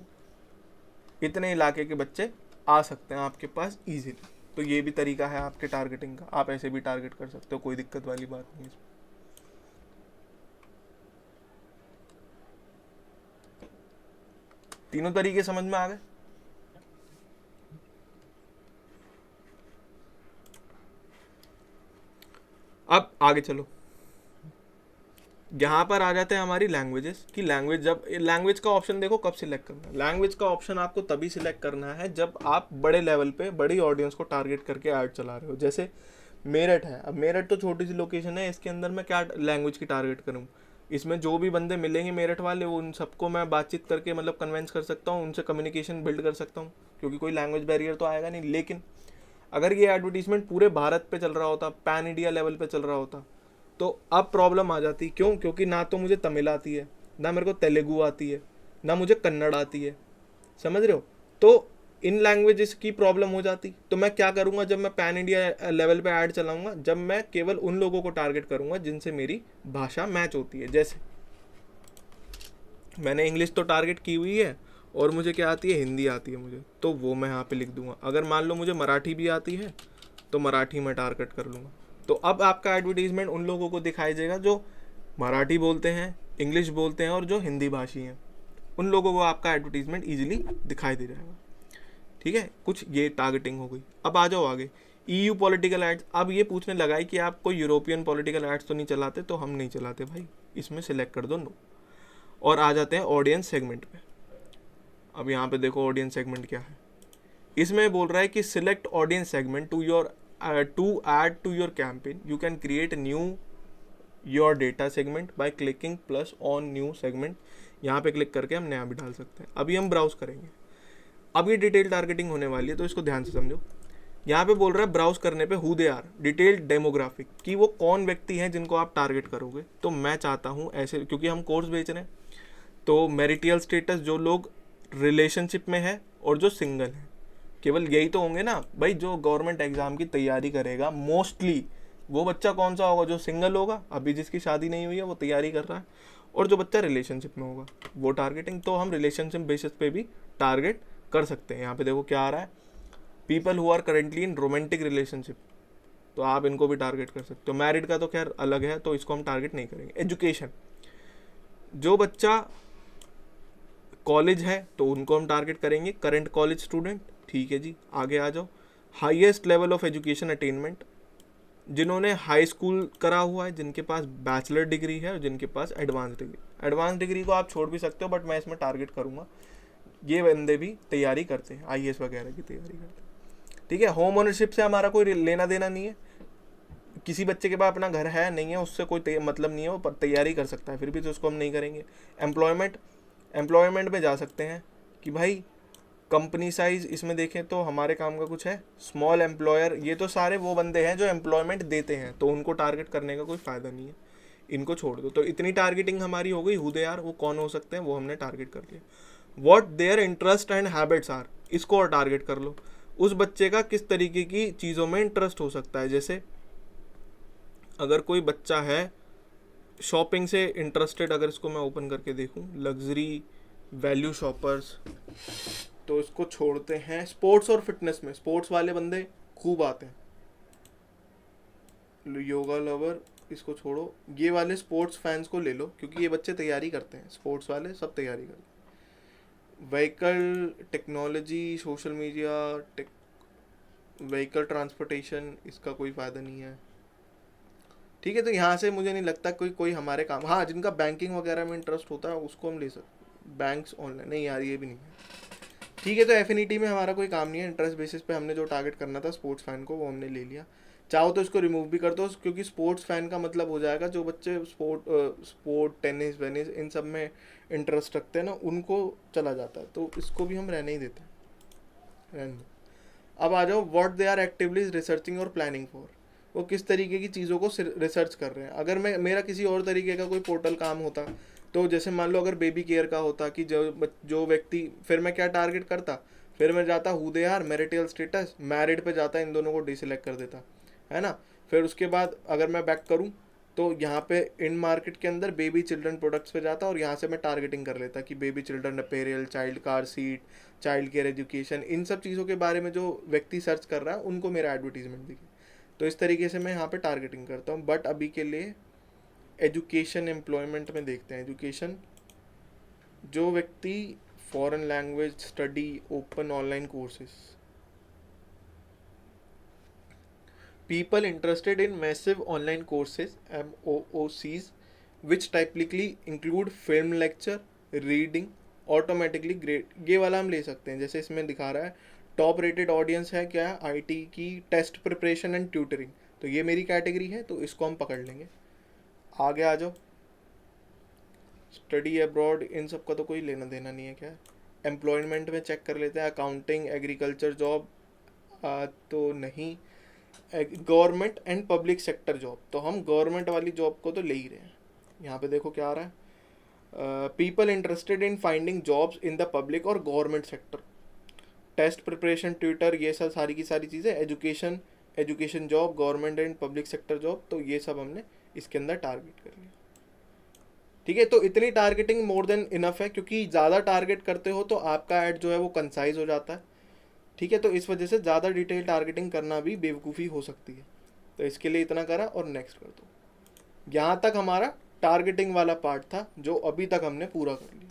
इतने इलाके के बच्चे आ सकते हैं आपके पास इजीली। तो ये भी तरीका है आपके टारगेटिंग का, आप ऐसे भी टारगेट कर सकते हो, कोई दिक्कत वाली बात नहीं है। तीनों तरीके समझ में आ गए? अब आगे चलो, यहाँ पर आ जाते हैं हमारी लैंग्वेजेस की। लैंग्वेज, जब लैंग्वेज का ऑप्शन देखो कब सिलेक्ट करना है। लैंग्वेज का ऑप्शन आपको तभी सिलेक्ट करना है जब आप बड़े लेवल पे बड़ी ऑडियंस को टारगेट करके ऐड चला रहे हो। जैसे मेरठ है, अब मेरठ तो छोटी सी लोकेशन है, इसके अंदर मैं क्या लैंग्वेज की टारगेट करूँ? इसमें जो भी बंदे मिलेंगे मेरठ वाले, उन सबको मैं बातचीत करके मतलब कन्वेंस कर सकता हूँ, उनसे कम्युनिकेशन बिल्ड कर सकता हूँ, क्योंकि कोई लैंग्वेज बैरियर तो आएगा नहीं। लेकिन अगर ये एडवर्टीजमेंट पूरे भारत पे चल रहा होता, पैन इंडिया लेवल पे चल रहा होता, तो अब प्रॉब्लम आ जाती। क्यों? क्योंकि ना तो मुझे तमिल आती है, ना मेरे को तेलुगु आती है, ना मुझे कन्नड़ आती है, समझ रहे हो? तो इन लैंग्वेजेस की प्रॉब्लम हो जाती। तो मैं क्या करूँगा, जब मैं पैन इंडिया लेवल पे ऐड चलाऊंगा, जब मैं केवल उन लोगों को टारगेट करूँगा जिनसे मेरी भाषा मैच होती है। जैसे मैंने इंग्लिश तो टारगेट की हुई है और मुझे क्या आती है, हिंदी आती है मुझे, तो वो मैं यहाँ पे लिख दूंगा। अगर मान लो मुझे मराठी भी आती है तो मराठी में टारगेट कर लूँगा। तो अब आपका एडवर्टीजमेंट उन लोगों को दिखाई देगा जो मराठी बोलते हैं, इंग्लिश बोलते हैं और जो हिंदी भाषी हैं, उन लोगों को आपका एडवर्टीजमेंट ईजिली दिखाई दे जाएगा। ठीक है, कुछ ये टारगेटिंग हो गई। अब आ जाओ आगे, EU पॉलिटिकल एड्स। अब ये पूछने लगा है कि आप कोई यूरोपियन पॉलिटिकल एड्स तो नहीं चलाते? तो हम नहीं चलाते भाई, इसमें सिलेक्ट कर दो नो। और आ जाते हैं ऑडियंस सेगमेंट पे। अब यहाँ पे देखो ऑडियंस सेगमेंट क्या है। इसमें बोल रहा है कि select audience segment to your to add to your campaign, you can create new your data segment by clicking plus on new segment. यहाँ पे क्लिक करके हम नया भी डाल सकते हैं। अभी हम ब्राउज करेंगे, अब ये डिटेल टारगेटिंग होने वाली है, तो इसको ध्यान से समझो। यहाँ पे बोल रहा है ब्राउज करने पे who they are, detail demographic, कि वो कौन व्यक्ति हैं जिनको आप टारगेट करोगे। तो मैं चाहता हूँ ऐसे, क्योंकि हम कोर्स बेच रहे हैं, तो मैरिटियल स्टेटस, जो लोग रिलेशनशिप में है और जो सिंगल है, केवल यही तो होंगे ना भाई। जो गवर्नमेंट एग्जाम की तैयारी करेगा मोस्टली वो बच्चा कौन सा होगा? जो सिंगल होगा, अभी जिसकी शादी नहीं हुई है वो तैयारी कर रहा है, और जो बच्चा रिलेशनशिप में होगा वो टारगेटिंग। तो हम रिलेशनशिप बेसिस पे भी टारगेट कर सकते हैं। यहाँ पे देखो क्या आ रहा है, people who are currently in romantic relationship, तो आप इनको भी टारगेट कर सकते हो। मैरिड का तो खैर अलग है, तो इसको हम टारगेट नहीं करेंगे। एजुकेशन, जो बच्चा कॉलेज है तो उनको हम टारगेट करेंगे, करंट कॉलेज स्टूडेंट। ठीक है जी, आगे आ जाओ। Highest level of education attainment, जिन्होंने हाई स्कूल करा हुआ है, जिनके पास बैचलर डिग्री है और जिनके पास एडवांस डिग्री। एडवांस डिग्री को आप छोड़ भी सकते हो, बट मैं इसमें टारगेट करूँगा। ये बंदे भी तैयारी करते हैं, IAS वगैरह की तैयारी करते हैं। ठीक है, होम ओनरशिप से हमारा कोई लेना देना नहीं है। किसी बच्चे के पास अपना घर है नहीं है, उससे कोई मतलब नहीं है, वो तैयारी कर सकता है, फिर भी तो उसको हम नहीं करेंगे। एम्प्लॉयमेंट में जा सकते हैं कि भाई कंपनी साइज, इसमें देखें तो हमारे काम का कुछ है स्मॉल एम्प्लॉयर। ये तो सारे वो बंदे हैं जो एम्प्लॉयमेंट देते हैं, तो उनको टारगेट करने का कोई फ़ायदा नहीं है, इनको छोड़ दो। तो इतनी टारगेटिंग हमारी हो गई। हु दे आर, वो कौन हो सकते हैं, वो हमने टारगेट कर लिया। What their interest and habits are, इसको और टारगेट कर लो। उस बच्चे का किस तरीके की चीज़ों में इंटरेस्ट हो सकता है। जैसे अगर कोई बच्चा है शॉपिंग से इंटरेस्टेड, अगर इसको मैं ओपन करके देखूं, लग्जरी, वैल्यू शॉपर्स, तो इसको छोड़ते हैं। स्पोर्ट्स और फिटनेस में स्पोर्ट्स वाले बंदे खूब आते हैं, योगा लवर, इसको छोड़ो, ये वाले स्पोर्ट्स फैंस को ले लो क्योंकि ये बच्चे तैयारी करते हैं, स्पोर्ट्स वाले सब तैयारी करते हैं। Vehicle technology, social media, vehicle transportation, इसका कोई फ़ायदा नहीं है। ठीक है, तो यहाँ से मुझे नहीं लगता कोई कोई हमारे काम, हाँ जिनका बैंकिंग वगैरह में इंटरेस्ट होता है उसको हम ले सकते, बैंक्स ऑनलाइन नहीं यार, ये भी नहीं है। ठीक है, तो एफिनिटी में हमारा कोई काम नहीं है, इंटरेस्ट बेसिस पे हमने जो टारगेट करना था स्पोर्ट्स फैन को वो हमने ले लिया। चाहो तो इसको रिमूव भी कर दो, क्योंकि स्पोर्ट्स फैन का मतलब हो जाएगा जो बच्चे स्पोर्ट टेनिस वेनिस इन सब में इंटरेस्ट रखते हैं ना, उनको चला जाता है, तो इसको भी हम रहने ही देते हैं, रहने दो। अब आ जाओ, what they are actively researching और प्लानिंग फॉर, वो किस तरीके की चीज़ों को रिसर्च कर रहे हैं। अगर मैं मेरा किसी और तरीके का कोई पोर्टल काम होता, तो जैसे मान लो अगर बेबी केयर का होता कि जो व्यक्ति, फिर मैं क्या टारगेट करता, फिर मैं जाता who they are, marital status, married पे जाता, इन दोनों को डिसेलेक्ट कर देता, है ना। फिर उसके बाद अगर मैं बैक करूँ तो यहाँ पे इन मार्केट के अंदर बेबी चिल्ड्रन प्रोडक्ट्स पे जाता और यहाँ से मैं टारगेटिंग कर लेता कि baby children apparel, child car seat, child care education, इन सब चीज़ों के बारे में जो व्यक्ति सर्च कर रहा है उनको मेरा एडवर्टीजमेंट दिखे। तो इस तरीके से मैं यहाँ पे टारगेटिंग करता हूँ। बट अभी के लिए एजुकेशन एम्प्लॉयमेंट में देखते हैं। एजुकेशन, जो व्यक्ति foreign language study, open online courses, people interested in massive online courses MOOCs which typically include film lecture, reading, automatically grade, ये वाला हम ले सकते हैं। जैसे इसमें दिखा रहा है टॉप रेटेड ऑडियंस है क्या, आईटी की टेस्ट प्रिपरेशन एंड ट्यूटरिंग, तो ये मेरी कैटेगरी है, तो इसको हम पकड़ लेंगे। आगे आ जाओ, स्टडी अब्रॉड, इन सब का तो कोई लेना देना नहीं है। क्या एम्प्लॉयमेंट में चेक कर लेते हैं, अकाउंटिंग, एग्रीकल्चर जॉब तो नहीं, government and public sector job, तो हम गवर्नमेंट वाली जॉब को तो ले ही रहे हैं। यहाँ पे देखो क्या आ रहा है, people interested in finding jobs in the public और government sector, test preparation, Twitter, ये सब सारी की सारी चीज़ें, education job, government and public sector job, तो ये सब हमने इसके अंदर टारगेट कर लिया। ठीक है, तो इतनी टारगेटिंग मोर देन इनफ है, क्योंकि ज़्यादा टारगेट करते हो तो आपका ऐड जो है वो कंसाइज हो जाता है। ठीक है, तो इस वजह से ज़्यादा डिटेल टारगेटिंग करना भी बेवकूफ़ी हो सकती है, तो इसके लिए इतना करा और नेक्स्ट कर दो। यहाँ तक हमारा टारगेटिंग वाला पार्ट था जो अभी तक हमने पूरा कर लिया।